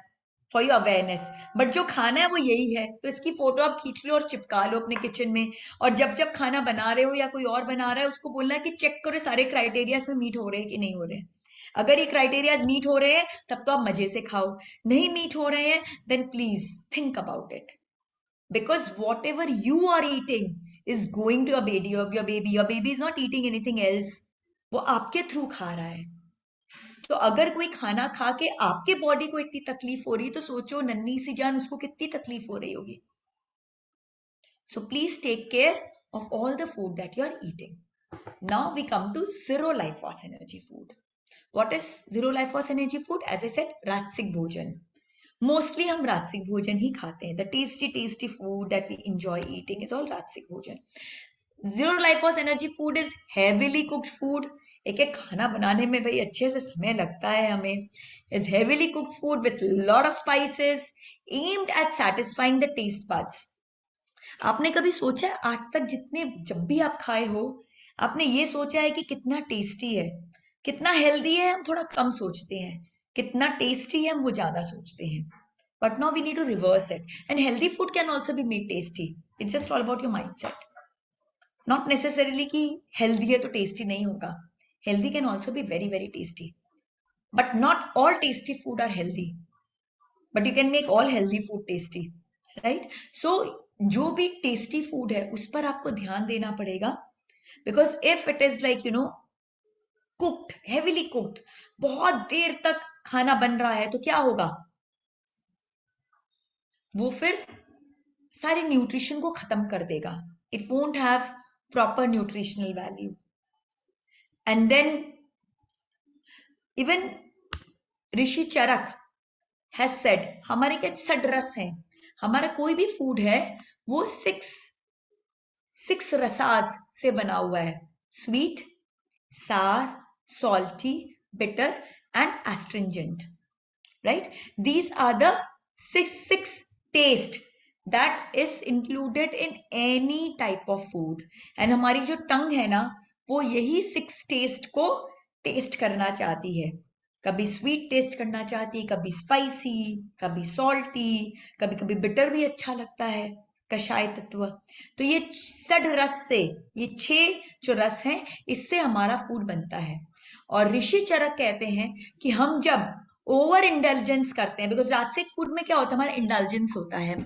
फॉर योर अवेयरनेस, बट जो खाना है वो यही है। तो इसकी फोटो आप खींच लो और चिपका लो अपने किचन में, और जब जब खाना बना रहे हो या कोई और बना रहा है उसको बोलना है कि चेक करो सारे क्राइटेरिया में मीट हो रहे हैं कि नहीं हो रहे हैं। अगर ये क्राइटेरिया मीट हो रहे हैं तब तो आप मजे से खाओ, नहीं मीट हो रहे हैं then please think about it, because whatever you are eating is going to your baby is not eating anything else, वो आपके थ्रू खा रहा है। तो अगर कोई खाना खा के आपके बॉडी को इतनी तकलीफ हो रही है तो सोचो नन्ही सी जान उसको कितनी तकलीफ हो रही होगी। So please take care of all the food that you are eating. Now we come to zero life force energy food. What is zero life force energy food? As I said, rajasic bhojan. Mostly हम राजसिक भोजन ही खाते हैं। The tasty food that we enjoy eating is all rajasic bhojan. Zero life force energy food is heavily cooked food. एक एक खाना बनाने में भाई अच्छे से समय लगता है हमें। Is heavily cooked food with lot of spices aimed at satisfying the taste buds. आपने कभी सोचा है आज तक जितने जब भी आप खाए हो आपने ये सोचा है कि कितना टेस्टी है, कितना हेल्दी है? हम थोड़ा कम सोचते हैं, कितना टेस्टी है हम वो ज्यादा सोचते हैं। But now we need to reverse it, and healthy food can also be made tasty. It's just all about your mindset. Not necessarily कि हेल्दी है तो टेस्टी नहीं होगा, healthy can also be very very tasty, but not all tasty food are healthy, but you can make all healthy food tasty, right? So जो भी tasty food है उस पर आपको ध्यान देना पड़ेगा, because if it is like you no cooked, heavily cooked, बहुत देर तक खाना बन रहा है तो क्या होगा? वो फिर सारे न्यूट्रिशन को खत्म कर देगा। It won't have proper nutritional value. And then even Rishi Charak has said, हमारे क्या षड्रस हैं, हमारा कोई भी फूड है वो सिक्स रसास से बना हुआ है: स्वीट, सार, salty, bitter and astringent, right? These are the six taste that is included in any type of food, and हमारी जो टंग है ना वो यही सिक्स टेस्ट को टेस्ट करना चाहती है। कभी स्वीट टेस्ट करना चाहती है, कभी स्पाइसी, कभी सॉल्टी, कभी कभी बिटर भी अच्छा लगता है, कषाय तत्व। तो ये षड रस से, ये 6 जो रस हैं इससे हमारा फूड बनता है। और ऋषि चरक कहते हैं कि हम जब ओवर इंडल्जेंस करते हैं, बिकॉज राजसिक फूड में क्या होता है, हमारा इंडल्जेंस होता है,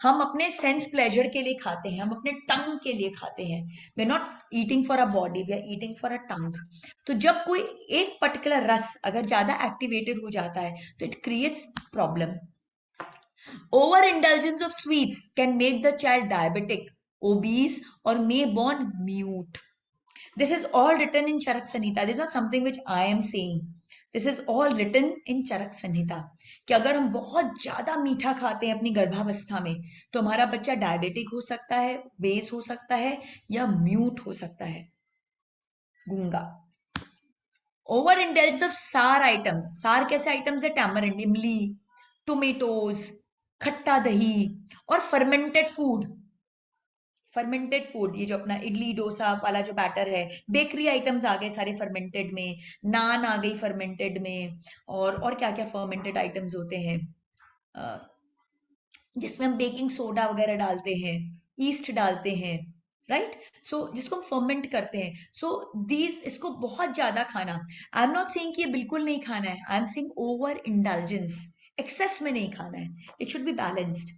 हम अपने सेंस प्लेजर के लिए खाते हैं, हम अपने टंग के लिए खाते हैं। We are not eating for a body, we are eating for a tongue. तो जब कोई एक पर्टिकुलर रस अगर ज्यादा एक्टिवेटेड हो जाता है तो it creates problem. Over indulgence of sweets can make the child diabetic, obese, or may born mute. This is all written in Charak Samhita. This is not something which I am saying. This is all written in Charak Samhita कि अगर हम बहुत ज्यादा मीठा खाते हैं अपनी गर्भावस्था में तो हमारा बच्चा डायबिटिक हो सकता है, बेस हो सकता है, या म्यूट हो सकता है, गूंगा। ओवर इंटेलिजेंस ऑफ सार आइटम्स, सार कैसे आइटम्स है? टैमरिंड, इमली, टोमेटोज, खट्टा दही और फर्मेंटेड फूड। फर्मेंटेड फूड, ये जो अपना इडली डोसा वाला जो बैटर है, बेकरी आइटम्स आ गए सारे फर्मेंटेड में, नान आ गई फर्मेंटेड में, और क्या क्या फर्मेंटेड आइटम्स होते हैं जिसमें हम बेकिंग सोडा वगैरह डालते हैं, ईस्ट डालते हैं, राइट? सो जिसको हम फर्मेंट करते हैं। सो दीज, इसको बहुत ज्यादा खाना, आई एम नॉट सेइंग कि ये बिल्कुल नहीं खाना है, I am saying over indulgence, excess में नहीं खाना है, it should be balanced.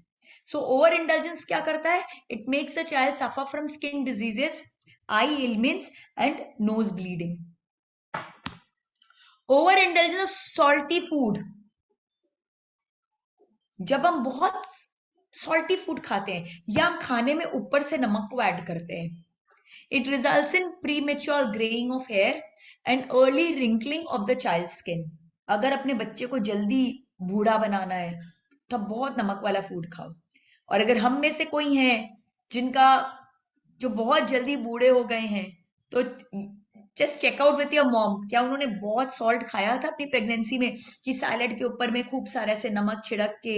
So over indulgence क्या करता है? It makes a child suffer from skin diseases, eye ailments and nose bleeding. Over indulgence of salty food, जब हम बहुत सॉल्टी फूड खाते हैं या हम खाने में ऊपर से नमक को ऐड करते हैं, it results in premature greying of hair and early wrinkling of the child skin. अगर अपने बच्चे को जल्दी बूढ़ा बनाना है तो आप बहुत नमक वाला फूड खाओ। और अगर हम में से कोई है जिनका जो बहुत जल्दी बूढ़े हो गए हैं तो just check out with your mom, क्या उन्होंने बहुत सॉल्ट खाया था अपनी प्रेगनेंसी में कि सैलेड के ऊपर में खूब सारे से नमक छिड़क के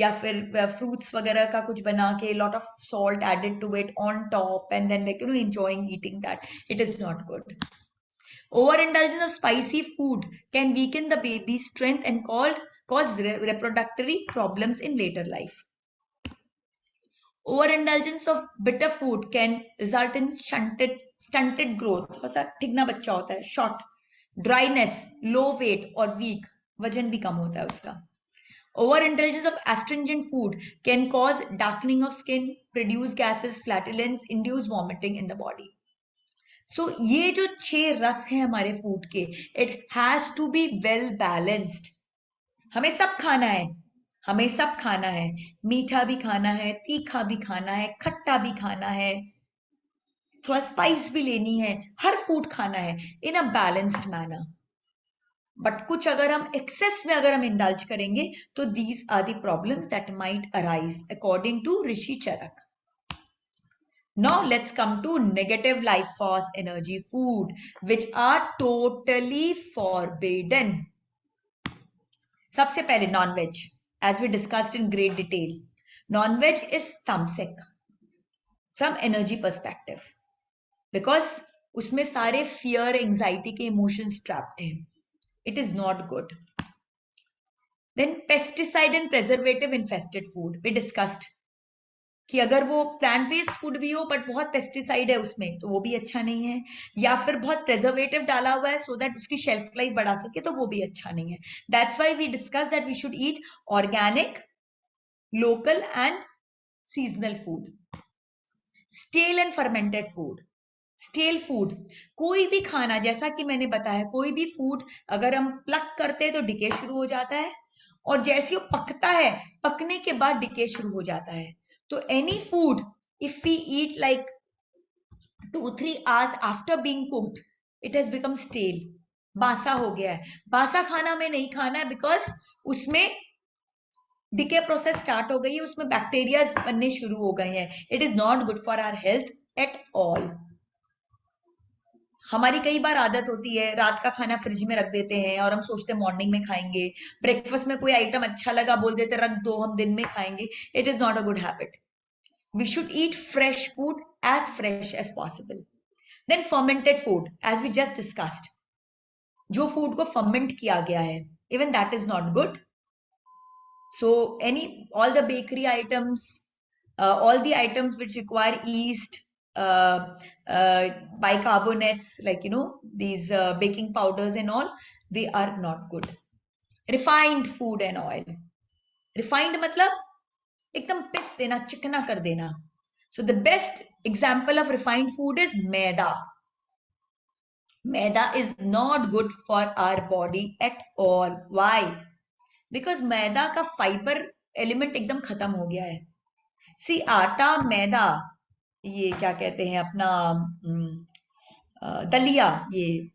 या फिर फ्रूट्स वगैरह का कुछ बना के lot of salt added to it on top and then like you know enjoying eating that? It is not good. Overindulgence of spicy food can weaken the baby's strength and cause reproductive problems in later life. Overindulgence of bitter food can result in stunted growth. ठिगना बच्चा होता है, short, dryness, low weight और weak, वजन भी कम होता है उसका. Overindulgence of astringent food can cause darkening of skin, produce gases, flatulence, induce vomiting in the body. So ये जो 6 रस हैं हमारे फूड के, it has to be well balanced. हमें सब खाना है, हमें सब खाना है, मीठा भी खाना है, तीखा भी खाना है, खट्टा भी खाना है, थोड़ा स्पाइस भी लेनी है, हर फूड खाना है इन अ बैलेंस्ड मैनर. बट कुछ अगर हम एक्सेस में अगर हम इंडल्ज करेंगे तो these are the problems that might arise according to Rishi Charak. Now let's come to negative life force energy food which are totally forbidden. सबसे पहले non-veg, as we discussed in great detail. Non-veg is tamasic from energy perspective because उसमें सारे fear, anxiety के emotions trapped हैं. It is not good. Then pesticide and preservative infested food. We discussed कि अगर वो plant based food भी हो but बहुत पेस्टिसाइड है उसमें तो वो भी अच्छा नहीं है, या फिर बहुत प्रिजर्वेटिव डाला हुआ है सो दैट उसकी शेल्फ लाइफ बढ़ा सके तो वो भी अच्छा नहीं है. That's why we discuss that we should eat organic, local and seasonal food. Stale and fermented food. Stale food, कोई भी खाना, जैसा कि मैंने बताया, कोई भी फूड अगर हम प्लक करते हैं तो डिके शुरू हो जाता है और जैसे वो पकता है, पकने के बाद डिके शुरू हो जाता है. तो any food if we eat like 2-3 hours after being cooked, it has become stale, बासा हो गया है. बासा खाना में नहीं खाना है बिकॉज उसमें डिके प्रोसेस स्टार्ट हो गई है, उसमें बैक्टीरिया बनने शुरू हो गए हैं. It is not good for our health at all. हमारी कई बार आदत होती है रात का खाना फ्रिज में रख देते हैं और हम सोचते हैं मॉर्निंग में खाएंगे. ब्रेकफास्ट में कोई आइटम अच्छा लगा, बोल देते रख दो, हम दिन में खाएंगे. It is not a good habit. We should eat fresh food as fresh as possible. Then fermented food, as we just discussed. जो food को ferment किया गया है, even that is not good. So all the bakery items, all the items which require yeast, bicarbonates, like these baking powders and all, they are not good. Refined food and oil. Refined मतलब एकदम पिस देना, चिकना कर देना. So the best example of refined food is maida. Maida is not good for our body at all. Why? Because maida का fiber element एकदम खत्म हो गया है. See, आटा, मैदा, ये क्या कहते हैं अपना दलिया, ये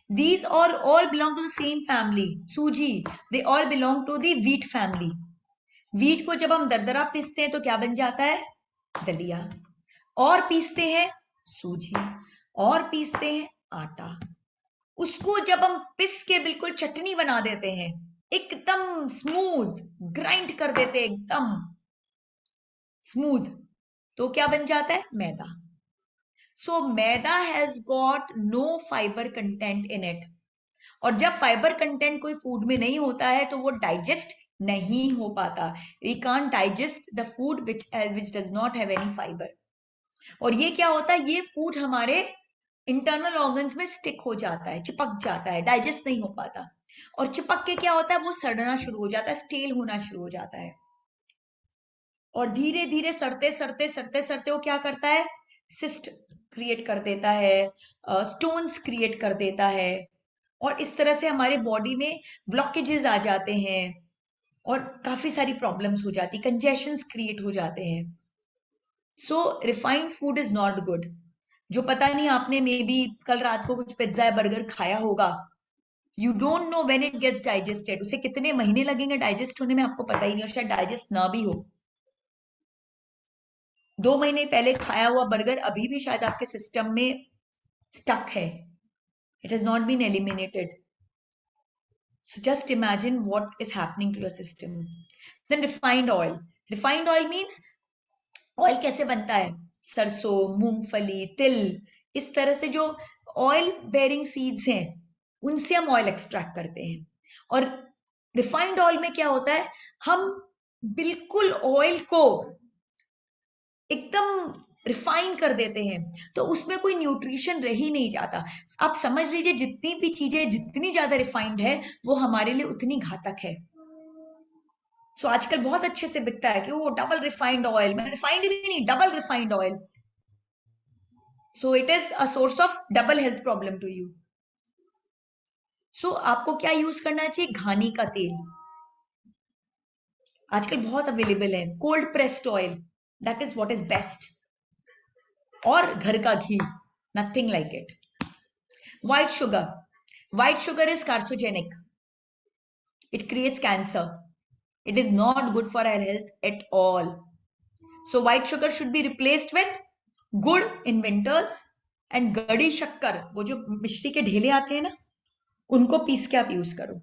these all belong to the same family. सूजी, they all belong to the wheat family. Wheat को जब हम दरदरा पीसते हैं तो क्या बन जाता है? दलिया. और पीसते हैं सूजी, और पीसते हैं आटा. उसको जब हम पिस के बिल्कुल चटनी बना देते हैं, एकदम स्मूथ ग्राइंड कर देते हैं, एकदम स्मूथ, तो क्या बन जाता है? Maida. So maida has got no fibre content in it. और जब फाइबर कंटेंट कोई फूड में नहीं होता है तो वो डाइजेस्ट नहीं हो पाता. We can't digest the food which does not have any fibre. और ये क्या होता है? ये फूड हमारे इंटरनल ऑर्गन्स में स्टिक हो जाता है, चिपक जाता है, डाइजेस्ट नहीं हो पाता. और चिपक के क्या होता है? वो सड़ना शुरू हो जाता है, स्टेल होना शुरू हो जाता है. और धीरे धीरे सड़ते सड़ते सड़ते सड़ते वो क्या करता है? सिस्ट क्रिएट कर देता है, स्टोन्स क्रिएट कर देता है. और इस तरह से हमारे बॉडी में ब्लॉकेजेस आ जाते हैं और काफी सारी प्रॉब्लम्स हो जाती, कंजेशंस क्रिएट हो जाते हैं. So refined food is not good. जो पता नहीं आपने मे बी कल रात को कुछ पिज्जा या बर्गर खाया होगा, you don't know when it gets digested. उसे कितने महीने लगेंगे डाइजेस्ट होने में आपको पता ही नहीं, और शायद डाइजेस्ट ना भी हो. 2 महीने पहले खाया हुआ बर्गर अभी भी शायद आपके सिस्टम में स्टक है. It has not been eliminated. So just imagine what is happening to your system. Then refined oil. Refined oil means oil कैसे बनता है? सरसों, मूंगफली, तिल, इस तरह से जो ऑयल बेयरिंग सीड्स हैं, उनसे हम ऑयल एक्सट्रैक्ट करते हैं। और रिफाइंड ऑयल में क्या होता है, हम बिल्कुल ऑयल को एकदम रिफाइन कर देते हैं, तो उसमें कोई न्यूट्रिशन रह ही नहीं जाता। आप समझ लीजिए जितनी भी चीजें जितनी ज्यादा रिफाइंड है वो हमारे लिए उतनी घातक है। सो आजकल बहुत अच्छे से बिकता है कि वो डबल रिफाइंड ऑयल, मैं रिफाइंड भी नहीं, double refined oil. So it is a source of double health problem to you. So आपको क्या यूज करना चाहिए, घानी का तेल आजकल बहुत अवेलेबल है, cold pressed oil, that is what is best. और घर का ghee, nothing like it. White sugar. White sugar is carcinogenic. It creates cancer. It is not good for our health at all. So white sugar should be replaced with गुड़ in winters and गड़ी शक्कर, वो जो मिश्री के ढेले आते हैं ना, उनको पीस के आप यूज करो।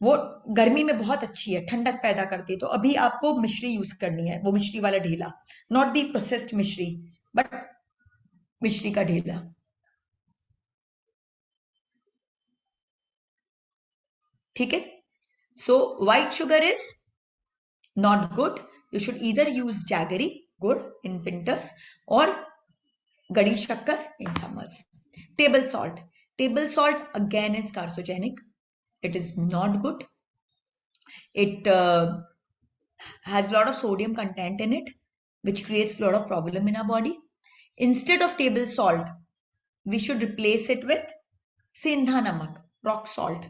वो गर्मी में बहुत अच्छी है, ठंडक पैदा करती है। तो अभी आपको मिश्री यूज करनी है, वो मिश्री वाला ढेला, not the processed mishri, but मिश्री का ढेला। ठीक है। So white sugar is not good. You should either use jaggery, good in winters, or gadi shakkar in summers. Table salt. Table salt again is carcinogenic. It is not good. It has a lot of sodium content in it, which creates a lot of problem in our body. Instead of table salt, we should replace it with sindha namak, rock salt,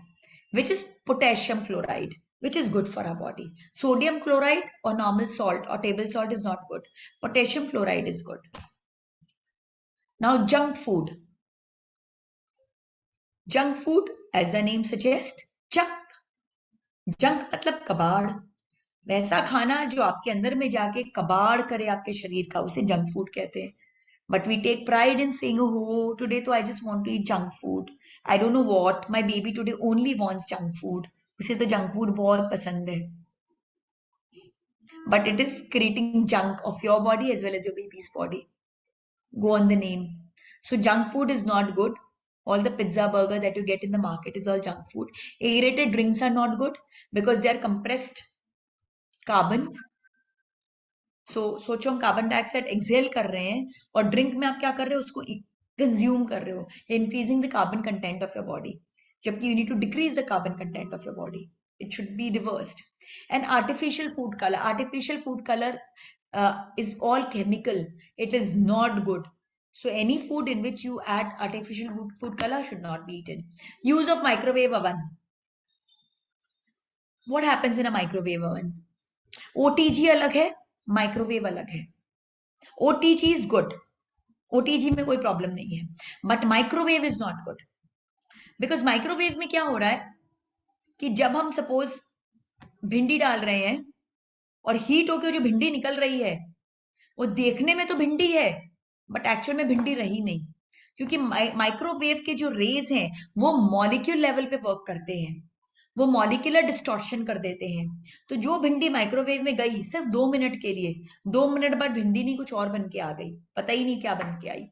which is potassium chloride, which is good for our body. Sodium chloride or normal salt or table salt is not good. Potassium chloride is good. Now, junk food. Junk food, as the name suggests, junk. Junk मतलब कबाड़, वैसा खाना जो आपके अंदर में जाके कबाड़ करे आपके शरीर का, उसे जंक फूड कहते हैं। But we take pride in saying, oh, today तो I just want to eat junk food. I don't know what, my baby today only wants junk food. उसे तो जंक फूड बहुत पसंद है। But it is creating junk of your body as well as your baby's body. Go on the name. So junk food is not good. All the pizza, burger that you get in the market is all junk food. Aerated drinks are not good because they are compressed carbon. सोचो हम carbon dioxide exhale कर रहे हैं और drink में आप क्या कर रहे हो, उसको कंज्यूम कर रहे हो, increasing the carbon content of your body, जबकि you need to decrease the carbon content of your body. It should be reversed. And artificial food color is all chemical. It is not good. So any food in which you add artificial food color should not be eaten. Use of microwave oven. What happens in a microwave oven? OTG अलग है, microwave अलग है. OTG is good. OTG में कोई problem नहीं है, but microwave is not good. Because microwave में क्या हो रहा है कि जब हम सपोज भिंडी डाल रहे हैं और हीट होकर जो भिंडी निकल रही है वो देखने में तो भिंडी है बट एक्चुअल में भिंडी रही नहीं, क्योंकि माइक्रोवेव के जो रेज हैं वो मॉलिक्यूल लेवल पे वर्क करते हैं, वो मॉलिक्यूलर डिस्टॉर्शन कर देते हैं. तो जो भिंडी माइक्रोवेव में गई सिर्फ 2 मिनट के लिए, 2 मिनट बाद भिंडी नहीं कुछ और बन के आ गई, पता ही नहीं क्या बन के आई,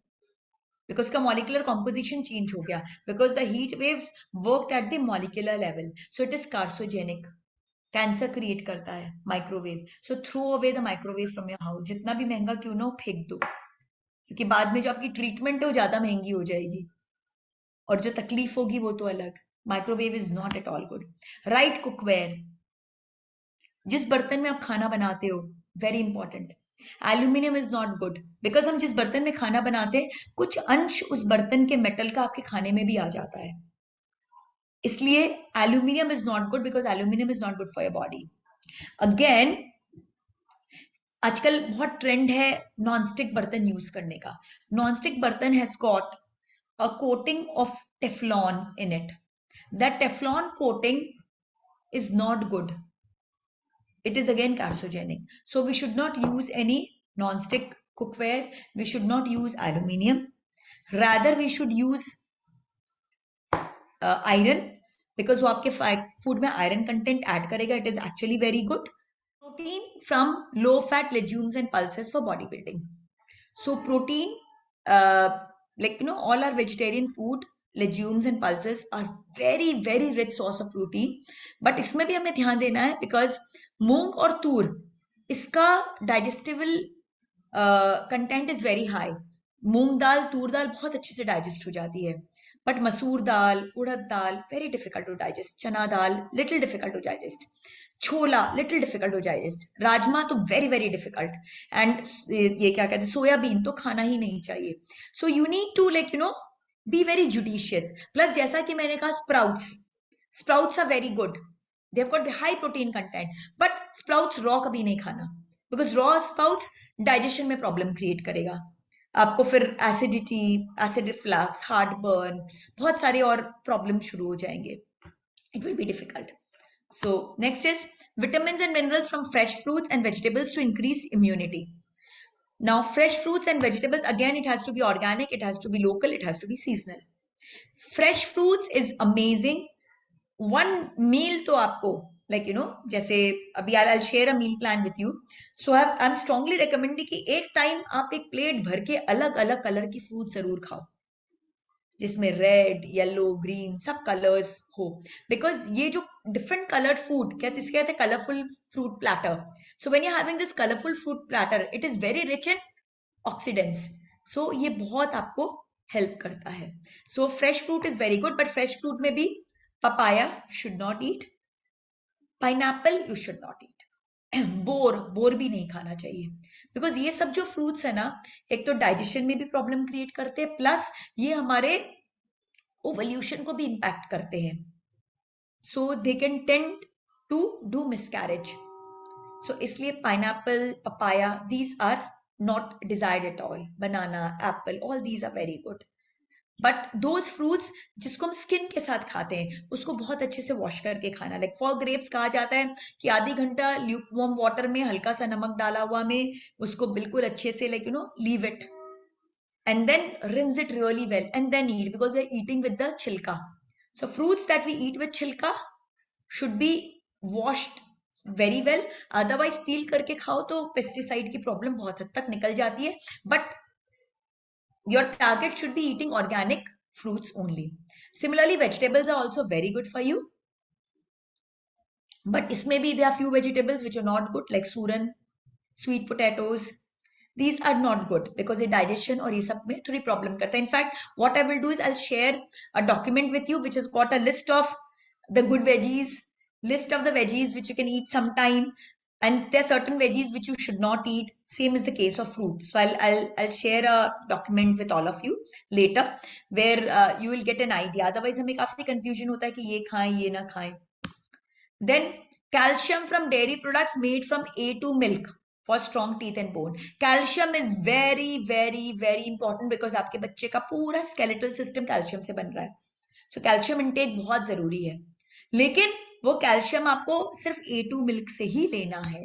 बिकॉज का मॉलिक्यूलर कॉम्पोजिशन चेंज हो गया, because the heat waves worked at the molecular level. So it is carcinogenic, cancer create करता है microwave. So throw away the microwave from your house, जितना भी महंगा क्यों ना हो फेंक दो, क्योंकि बाद में जो आपकी ट्रीटमेंट है वो ज्यादा महंगी हो जाएगी और जो तकलीफ होगी वो तो अलग. Microwave is not at all good. Right cookware, जिस बर्तन में आप खाना बनाते हो, very important. Aluminium is not good because हम जिस बर्तन में खाना बनाते हैं कुछ अंश उस बर्तन के मेटल का आपके खाने में भी आ जाता है, इसलिए aluminium is not good because aluminium is not good for your body. Again आजकल बहुत ट्रेंड है नॉनस्टिक बर्तन यूज करने का. नॉनस्टिक बर्तन has got a coating of Teflon in it. That Teflon coating is not good. It is again carcinogenic. So we should not use any non-stick cookware. We should not use aluminium. Rather we should use iron, because वो आपके food में iron content add करेगा. It is actually very good. Protein from low fat legumes and pulses for bodybuilding. So protein like all our vegetarian food, legumes and pulses are very very rich source of protein. But इसमें भी हमें ध्यान देना है because मूंग और तूर, इसका digestible content is very high. मूंग दाल, तूर दाल बहुत अच्छे से डाइजेस्ट हो जाती है. बट मसूर दाल, उड़द दाल वेरी डिफिकल्ट टू डाइजेस्ट. चना दाल लिटिल डिफिकल्ट टू डाइजेस्ट. छोला लिटिल डिफिकल्ट टू डाइजेस्ट. राजमा तो वेरी वेरी डिफिकल्ट. एंड ये क्या कहते हैं, सोयाबीन तो खाना ही नहीं चाहिए. So you need to like be very judicious. Plus जैसा कि मैंने कहा, sprouts are very good. They have got high protein content. But sprouts raw कभी नहीं खाना, बिकॉज रॉ स्प्राउट्स डाइजेशन में प्रॉब्लम क्रिएट करेगा आपको. फिर acidity, acid reflux, heartburn, बहुत सारे और प्रॉब्लम शुरू हो जाएंगे. It will be difficult. So next is vitamins and minerals from fresh fruits and vegetables to increase immunity. Now fresh fruits and vegetables, again it has to be organic, it has to be local, it has to be seasonal. Fresh fruits is amazing. One meal तो आपको like जैसे अभी I'll share a meal plan with you. So I'm strongly recommending कि एक time आप एक plate भर के अलग अलग कलर की फ्रूट जरूर खाओ, जिसमें रेड, येलो, ग्रीन सब कलर्स हो. बिकॉज ये जो डिफरेंट कलर्ड फूड कहते हैं colourful fruit platter. So when you having this colourful fruit platter, it is very rich in oxidants. So ये बहुत आपको हेल्प करता है. So fresh fruit is very good. But fresh fruit में भी papaya should not eat, pineapple you should not eat, बोर भी नहीं खाना चाहिए. बिकॉज ये सब जो फ्रूट्स है ना, एक तो डाइजेशन में भी प्रॉब्लम क्रिएट करते हैं, प्लस ये हमारे ओवल्यूशन को भी इंपैक्ट करते हैं. So they can tend to do miscarriage. So इसलिए pineapple, papaya, these are not desired at all. Banana, apple, all these are very good. But those fruits जिसको हम स्किन के साथ खाते हैं, उसको बहुत अच्छे से वॉश करके खाना. लाइक फॉर ग्रेप्स कहा जाता है कि आधी घंटा ल्यूकवार्म वाटर में हल्का सा नमक डाला हुआ में उसको बिल्कुल अच्छे से leave it and then rinse it really well and then eat, because we are eating with the chilka. So fruits that we eat with chilka should be washed very well. Otherwise peel करके खाओ तो pesticide की problem बहुत हद तक निकल जाती है. But your target should be eating organic fruits only. Similarly, vegetables are also very good for you. But इसमें भी there are few vegetables which are not good, like suran, sweet potatoes. These are not good because ये digestion और ये सब में थोड़ी problem करता है. In fact, what I will do is I'll share a document with you which has got a list of the good veggies, list of the veggies which you can eat sometime, and there are certain veggies which you should not eat. Same is the case of fruit. So I'll share a document with all of you later where you will get an idea. Otherwise हमें काफी confusion होता है कि ये खाएं ये ना खाएं. Then calcium from dairy products made from A2 milk for strong teeth and bone. Calcium is very very very important because आपके बच्चे का पूरा skeletal system calcium से बन रहा है. So calcium intake बहुत जरूरी है. लेकिन वो कैल्शियम आपको सिर्फ A2 मिल्क से ही लेना है.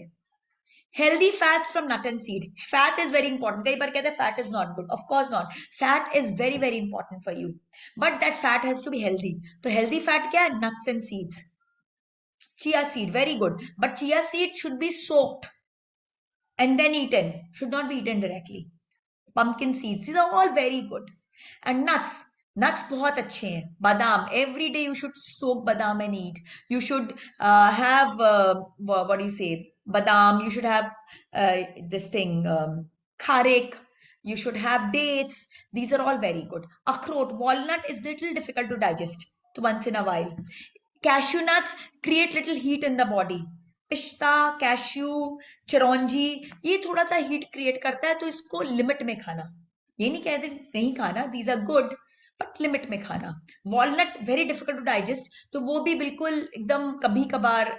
Healthy fats from nut and seed. Fat is very important. कई बार कहते हैं fat is not good. Of course not. Fat is very very important for you. But that fat has to be healthy. तो healthy fat क्या है? Nuts and seeds. Chia seed, very good. But chia seed should be soaked and then eaten. Should not be eaten directly. Pumpkin seeds, these are all very good. And nuts. Nuts बहुत अच्छे हैं. Badam, every day you should soak badam and eat. You should have, what do you say? Badam, you should have this thing, kharek. You should have dates. These are all very good. Akhrot, walnut is little difficult to digest. So once in a while. Cashew nuts create little heat in the body. पिस्ता, cashew, चिरौंजी, ये थोड़ा सा heat create करता है, तो इसको limit में खाना. ये नहीं कहते नहीं खाना, these are good, but limit में खाना. Walnut very difficult to digest, तो वो भी बिल्कुल एकदम कभी कभार,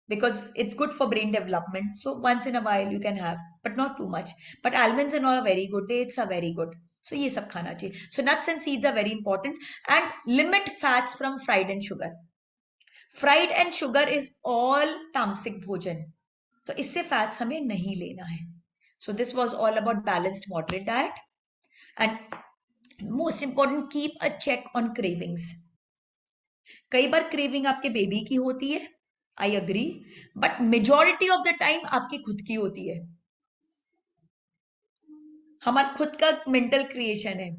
because it's good for brain development. So once in a while you can have, but not too much. But almonds and all are very good. Dates are very good. So ये सब खाना चाहिए. So nuts and seeds are very important. And limit fats from fried and sugar. Fried and sugar is all tamasic bhojan, तो इससे fats हमें नहीं लेना है. So this was all about balanced moderate diet. And most important, keep a check on cravings. कई बार craving आपके baby की होती है, I agree, but majority of the time आपकी खुद की होती है. हमारा खुद का मेंटल क्रिएशन है.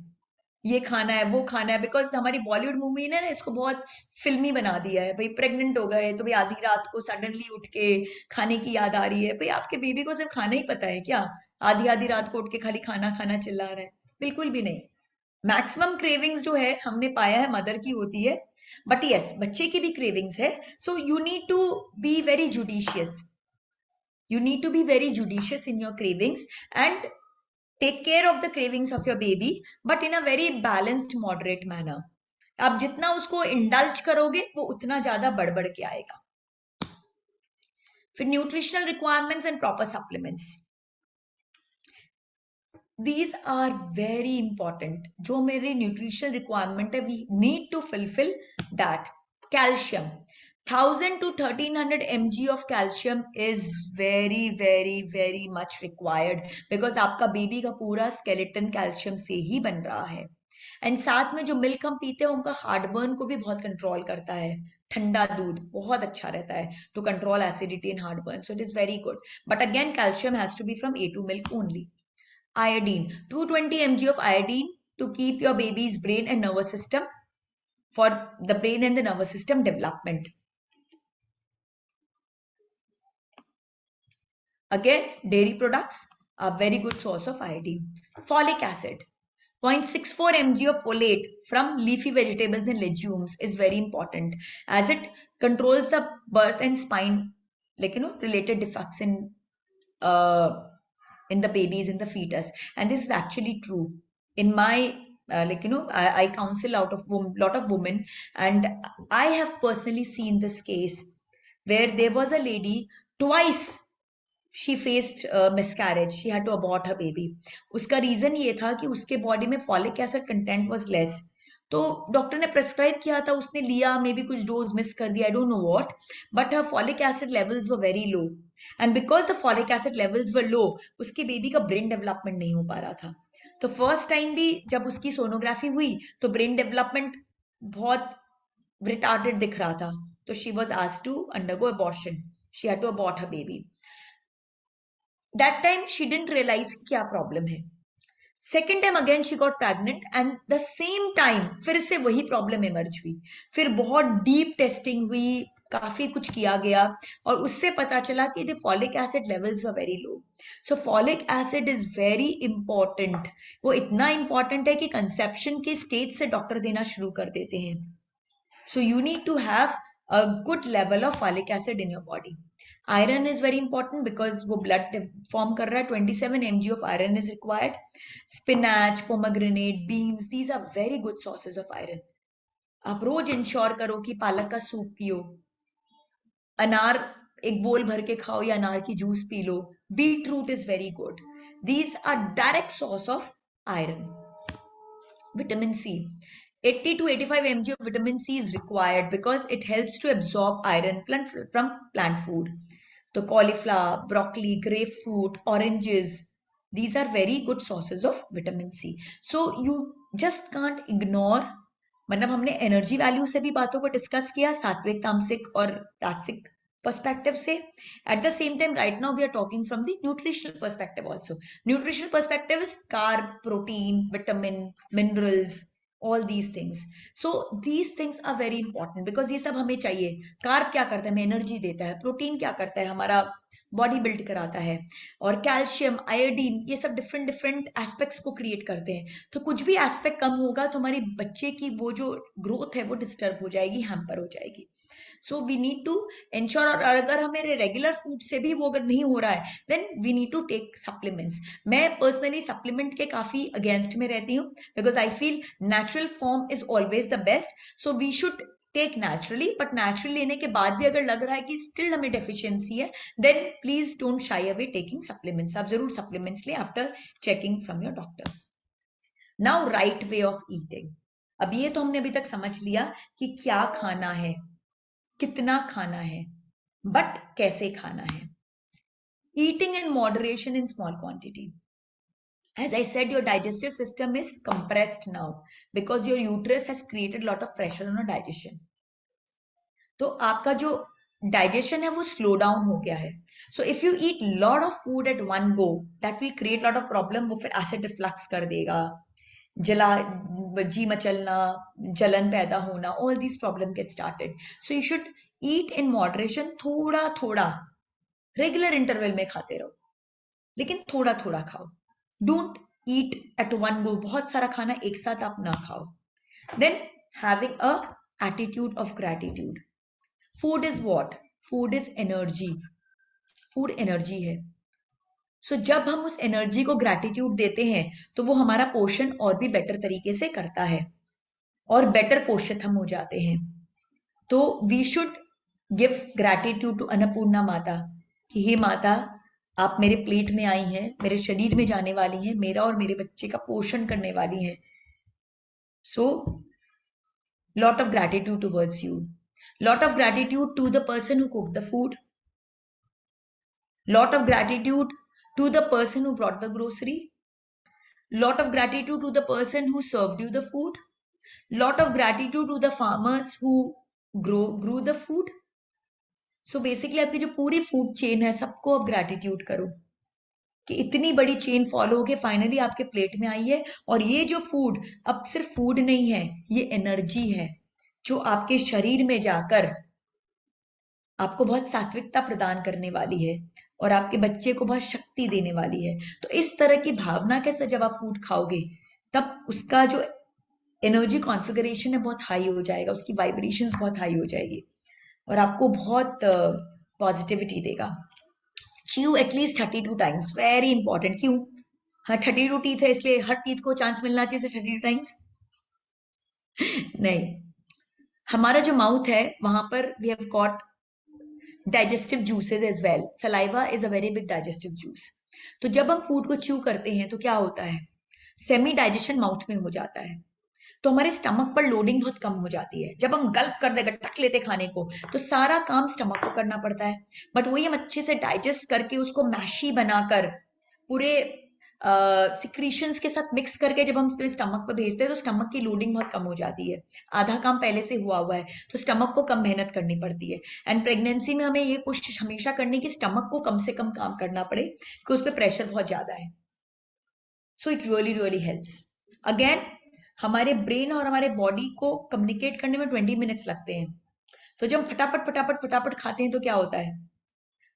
ये खाना है वो खाना है, बिकॉज हमारी बॉलीवुड मूवी ने ना इसको बहुत फिल्मी बना दिया है। भाई प्रेग्नेंट हो गए तो भाई आधी रात को सडनली उठ के खाने की याद आ रही है। भाई आपके बेबी को सिर्फ खाना ही पता है क्या? आधी आधी रात को उठ के खाली खाना खाना चिल्ला रहा है? बिल्कुल भी नहीं। मैक्सिमम क्रेविंग्स जो है हमने पाया है मदर की होती है, बट यस बच्चे की भी क्रेविंग्स है। So you need to be very judicious, you need to be very judicious in your cravings and take care of the cravings of your baby, but in a very balanced moderate manner. आप जितना उसको indulge करोगे वो उतना ज्यादा बढ़ बढ़ के आएगा। फिर nutritional requirements and proper supplements, these are very important। जो मेरे न्यूट्रिशनल रिक्वायरमेंट है we need to fulfil that. Calcium 1000 to 1300 mg of calcium is very very very much required, because आपका बेबी का पूरा स्केलेटन कैल्शियम से ही बन रहा है। एंड साथ में जो मिल्क हम पीते हैं उनका हार्टबर्न को भी बहुत कंट्रोल करता है। ठंडा दूध बहुत अच्छा रहता है to control acidity in heartburn, so it is very good. But again calcium has to be from A2 milk only. Iodine 220 mg of iodine to keep your baby's brain and nervous system, for the brain and the nervous system development. Again, dairy products are very good source of iodine. Folic acid 0.64 mg of folate from leafy vegetables and legumes is very important, as it controls the birth and spine, like related defects in the babies, in the fetus. And this is actually true. In my I counsel out of lot of women, and I have personally seen this case where there was a lady, twice she faced miscarriage, she had to abort her baby. उसका reason ये था कि उसके body में folic acid content was less. तो doctor ने prescribe किया था, उसने लिया, मे बी कुछ डोज मिस कर दिया, I don't know what, but her folic acid levels were very low. And because the folic acid levels were low, उसके बेबी का ब्रेन डेवलपमेंट नहीं हो पा रहा था। तो फर्स्ट टाइम भी जब उसकी सोनोग्राफी हुई तो ब्रेन डेवलपमेंट बहुत रिटार्डेड दिख रहा था। तो she was asked to undergo abortion, she had to abort her baby. That time she didn't realise क्या प्रॉब्लम है। Second time again she got pregnant and the same time फिर से वही प्रॉब्लम इमर्ज हुई। फिर बहुत डीप टेस्टिंग हुई, काफी कुछ किया गया और उससे पता चला कि the folic acid levels were very low. So folic acid is very important. वो इतना इंपॉर्टेंट है कि कंसेप्शन के स्टेज से डॉक्टर देना शुरू कर देते हैं। So you need to have a good level of folic acid in your body. Iron is very important because वो blood form कर रहा है, 27 mg of iron is required. Spinach, pomegranate, beans, these are very good sources of iron. आप रोज ensure करो कि पालक का soup पियो, अनार एक बोल भर के खाओ या अनार की जूस पी लो, beetroot is very good. These are direct source of iron. Vitamin C 80 to 85 mg of vitamin C is required because it helps to absorb iron from plant food. So cauliflower, broccoli, grapefruit, oranges, these are very good sources of vitamin C. So you just can't ignore, मतलब हमने energy value से भी बातों को discuss किया, सात्विक, तामसिक और राजसिक पर्सपेक्टिव से। At the same time right now we are talking from the nutritional perspective also. Nutritional perspective is carb, protein, vitamin, minerals, all these things. So these things are very important because ये सब हमें चाहिए। Carb क्या करता है, हमें energy देता है। प्रोटीन क्या करता है, हमारा बॉडी बिल्ड कराता है। और कैल्शियम, आयोडीन, ये सब डिफरेंट डिफरेंट एस्पेक्ट्स को क्रिएट करते हैं। तो कुछ भी एस्पेक्ट कम होगा तो हमारी बच्चे की वो जो ग्रोथ है वो डिस्टर्ब हो जाएगी, हैम्पर हो जाएगी। So we need to ensure, और अगर हमें रेगुलर फूड से भी वो अगर नहीं हो रहा है then we need to take supplements. मैं पर्सनली सप्लीमेंट के काफी अगेंस्ट में रहती हूँ because I feel natural form is always the best. So we should take naturally, but naturally लेने के बाद भी अगर लग रहा है कि स्टिल हमें डेफिशिएंसी है then please don't shy away taking supplements. आप जरूर सप्लीमेंट्स लें after checking from your doctor. Now right way of eating. अब ये तो हमने अभी तक समझ लिया कि क्या खाना है, कितना खाना है, बट कैसे खाना है। Eating in moderation in small quantity. As I said, your digestive system is compressed now because your uterus has created a lot of pressure on your digestion. तो आपका जो डाइजेशन है वो स्लो डाउन हो गया है। So if you eat lot of food at one go that will create lot of problem. वो फिर एसिड रिफ्लक्स कर देगा, जला जी मचलना, जलन पैदा होना, all these problem get started. So you should eat in moderation, थोड़ा थोड़ा रेगुलर इंटरवल में खाते रहो, लेकिन थोड़ा थोड़ा खाओ. Don't eat at one go, बहुत सारा खाना एक साथ आप ना खाओ. Then having a attitude of gratitude. Food is what? Food is energy. Food energy है. सो जब हम उस एनर्जी को ग्रैटिट्यूड देते हैं तो वो हमारा पोषण और भी बेटर तरीके से करता है और बेटर पोषित हम हो जाते हैं. तो we should give gratitude to Annapurna माता कि हे माता, आप मेरे प्लेट में आई हैं, मेरे शरीर में जाने वाली हैं, मेरा और मेरे बच्चे का पोषण करने वाली हैं. सो lot of gratitude towards you. Lot of gratitude to the person who cooked the food. Lot of gratitude to the person who brought the grocery. Lot of gratitude to the person who served you the food. Lot of gratitude to the farmers who grew the food. So basically आपकी जो पूरी food chain है सबको आप gratitude करो कि इतनी बड़ी चेन फॉलो होके फाइनली आपके प्लेट में आई है. और ये जो फूड अब सिर्फ फूड नहीं है, ये एनर्जी है जो आपके शरीर में जाकर आपको बहुत सात्विकता प्रदान करने वाली है और आपके बच्चे को बहुत शक्ति देने वाली है. तो इस तरह की भावना के साथ जब आप फूड खाओगे तब उसका जो एनर्जी कॉन्फ़िगरेशन है बहुत हाई हो जाएगा, उसकी वाइब्रेशंस बहुत हाई हो जाएगी और आपको बहुत पॉजिटिविटी देगा. Chew at least 32 times, very important. क्यों? हाँ, 32 टीथ है इसलिए हर टीथ को चांस मिलना चाहिए 32 टाइम्स. नहीं, हमारा जो माउथ है वहां पर we have got digestive juices as well. Saliva is a very big digestive juice. तो जब हम फूड को च्यू करते हैं तो क्या होता है? सेमी डाइजेशन माउथ में हो जाता है, तो हमारे स्टमक पर लोडिंग बहुत कम हो जाती है. जब हम गल्प कर देगा टक लेते खाने को तो सारा काम स्टमक को करना पड़ता है. बट वही हम अच्छे से डाइजेस्ट करके उसको मैशी बनाकर पूरे सिक्रीशंस के साथ मिक्स करके जब हम स्टमक पर भेजते हैं तो स्टमक की लोडिंग बहुत कम हो जाती है. आधा काम पहले से हुआ है तो स्टमक को कम मेहनत करनी पड़ती है. एंड प्रेगनेंसी में हमें ये कोशिश हमेशा करनी कि स्टमक को कम से कम काम करना पड़े क्योंकि उस पर प्रेशर बहुत ज्यादा है. So it really really helps. Again, हमारे ब्रेन और हमारे बॉडी को कम्युनिकेट करने में 20 मिनट्स लगते हैं. तो जब हम फटाफट फटाफट फटाफट खाते हैं तो क्या होता है?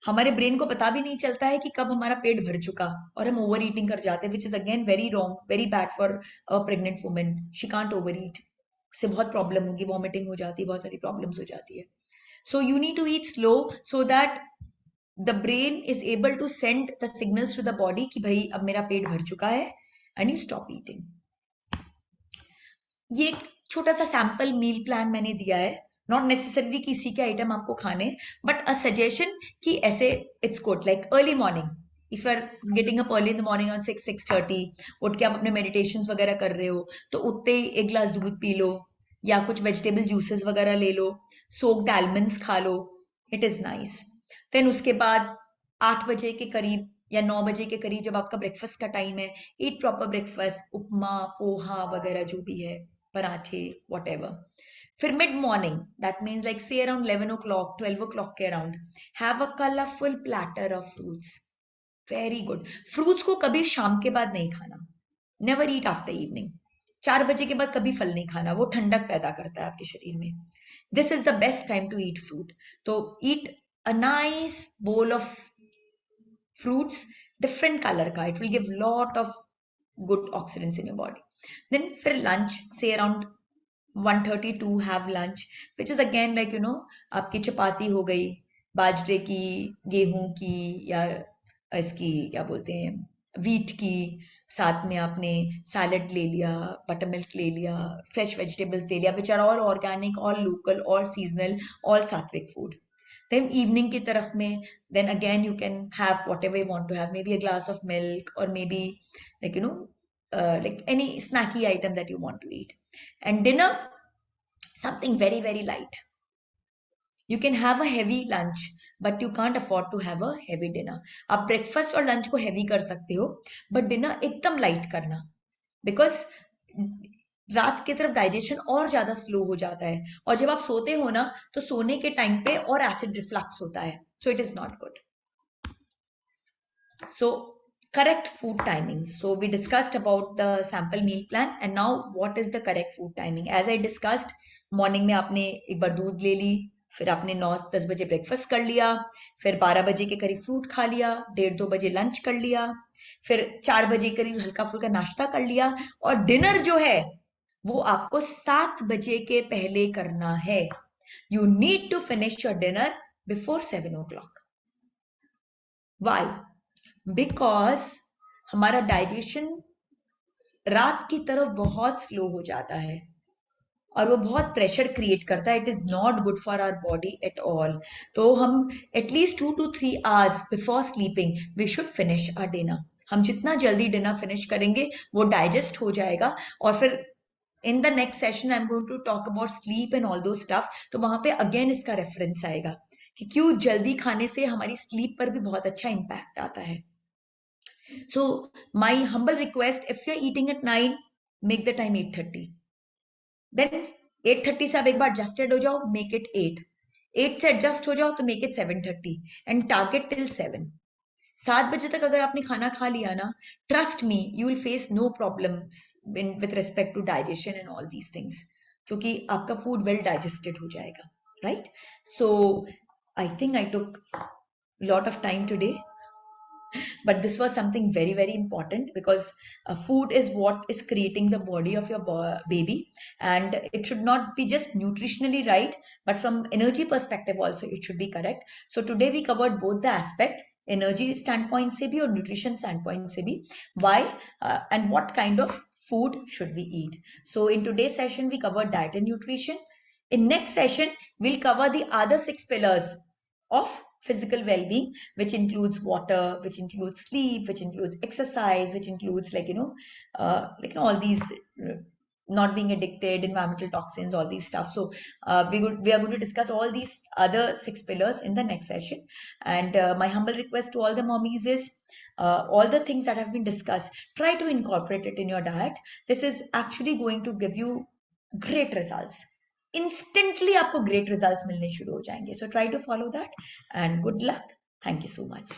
हमारे ब्रेन को पता भी नहीं चलता है कि कब हमारा पेट भर चुका और हम ओवर ईटिंग कर जाते हैं, which is again very wrong, very bad for a pregnant women. She can't over ईट. उससे बहुत प्रॉब्लम होगी, वॉमिटिंग हो जाती है, बहुत सारी प्रॉब्लम्स हो जाती है. So you need to eat slow so that the brain is able to send the signals to the body कि भाई अब मेरा पेट भर चुका है एंड यू स्टॉप ईटिंग. ये एक छोटा सा सैंपल मील प्लान मैंने दिया है, नॉट नेसेसरी कि इसी के आइटम आपको खाने, बट अ सजेशन कि ऐसे it's good. Like early morning, if you are getting up early in the morning on 6-6:30, उठ के आप अपने मेडिटेशन वगैरह कर रहे हो तो उठते ही एक ग्लास दूध पी लो या कुछ वेजिटेबल जूसेस वगैरह ले लो, सोक्ड आलमंड्स खा लो, इट इज नाइस. देन उसके बाद 8 बजे के करीब या 9 बजे के करीब जब आपका ब्रेकफास्ट का टाइम है, ईट प्रॉपर ब्रेकफास्ट, उपमा पोहा वगैरह जो भी है, पराठे, whatever. फिर mid morning, that means like से अराउंड 11 o'clock 12 o'clock के around, have a colourful platter of fruits. Very good. Fruits को कभी शाम के बाद नहीं खाना. नेवर ईट आफ्टर इवनिंग. 4 बजे के बाद कभी फल नहीं खाना, वो ठंडक पैदा करता है आपके शरीर में. This is the best time to eat fruit. तो eat a nice bowl of fruits, different color ka, it will give lot of good oxidants in your body. Then for lunch, say around 1:30 to have lunch, which is again like आपकी चपाती हो गई बाजरे की, गेहूं की, या इसकी क्या बोलते हैं वीट की, साथ में आपने सैलड ले लिया, बटर मिल्क ले लिया, फ्रेश वेजिटेबल्स ले लिया, which are all organic, all local, all seasonal, all sattvic food. Then evening की तरफ में, then again you can have whatever you want to have, maybe a glass of milk or maybe like like any snacky item that you want to eat. And dinner, something very very light. You can have a heavy lunch but you can't afford to have a heavy dinner. आप breakfast और lunch को heavy कर सकते हो but dinner एकदम light करना, because रात की तरफ डाइजेशन और ज्यादा स्लो हो जाता है और जब आप सोते हो ना तो सोने के टाइम पे और एसिड रिफ्लक्स होता है. सो it is not good. So correct food timings. So we discussed about the sample meal plan, and now what is the correct food timing? As I discussed, morning में आपने एक बार दूध ले ली, फिर आपने 9-10 बजे ब्रेकफास्ट कर लिया, फिर 12 बजे के करीब फ्रूट खा लिया, 1:30-2 बजे लंच कर लिया, फिर 4 बजे करीब हल्का फुल्का नाश्ता कर लिया, और डिनर जो है वो आपको 7 बजे के पहले करना है. You need to finish your dinner before 7 o'clock. Why? Because हमारा डाइजेशन रात की तरफ बहुत स्लो हो जाता है और वो बहुत प्रेशर क्रिएट करता है. It is not good for our body at all. तो हम at least 2 to 3 hours before sleeping we should finish our dinner. हम जितना जल्दी डिनर फिनिश करेंगे वो डाइजेस्ट हो जाएगा, और फिर in the next session I am going to talk about sleep and all those stuff. तो वहां पे अगेन इसका रेफरेंस आएगा कि क्यों जल्दी खाने से हमारी स्लीप पर भी बहुत अच्छा इंपैक्ट आता है. So my humble request, if you're eating at 9, make the time 8:30. Then 8:30 से आप एक बार adjusted हो जाओ, make it 8. 8 से adjust हो जाओ तो make it 7:30 and target till 7. 7 बजे तक अगर आपने खाना खा लिया ना, trust me, you will face no problems with respect to digestion and all these things. क्योंकि आपका food well digested हो जाएगा, right? So I think I took a lot of time today. But this was something very, very important, because food is what is creating the body of your baby, and it should not be just nutritionally right, but from energy perspective also it should be correct. So today we covered both the aspect, energy standpoint se bhi or nutrition standpoint se bhi, why and what kind of food should we eat. So in today's session we covered diet and nutrition. In next session we'll cover the other 6 pillars of physical well-being, which includes water, which includes sleep, which includes exercise, which includes all these not being addicted, environmental toxins, all these stuff. So we are going to discuss all these other 6 pillars in the next session. And my humble request to all the mommies is, all the things that have been discussed, try to incorporate it in your diet. This is actually going to give you great results. Instantly आपको great results मिलने शुरू हो जाएंगे. So try to follow that and good luck. Thank you so much.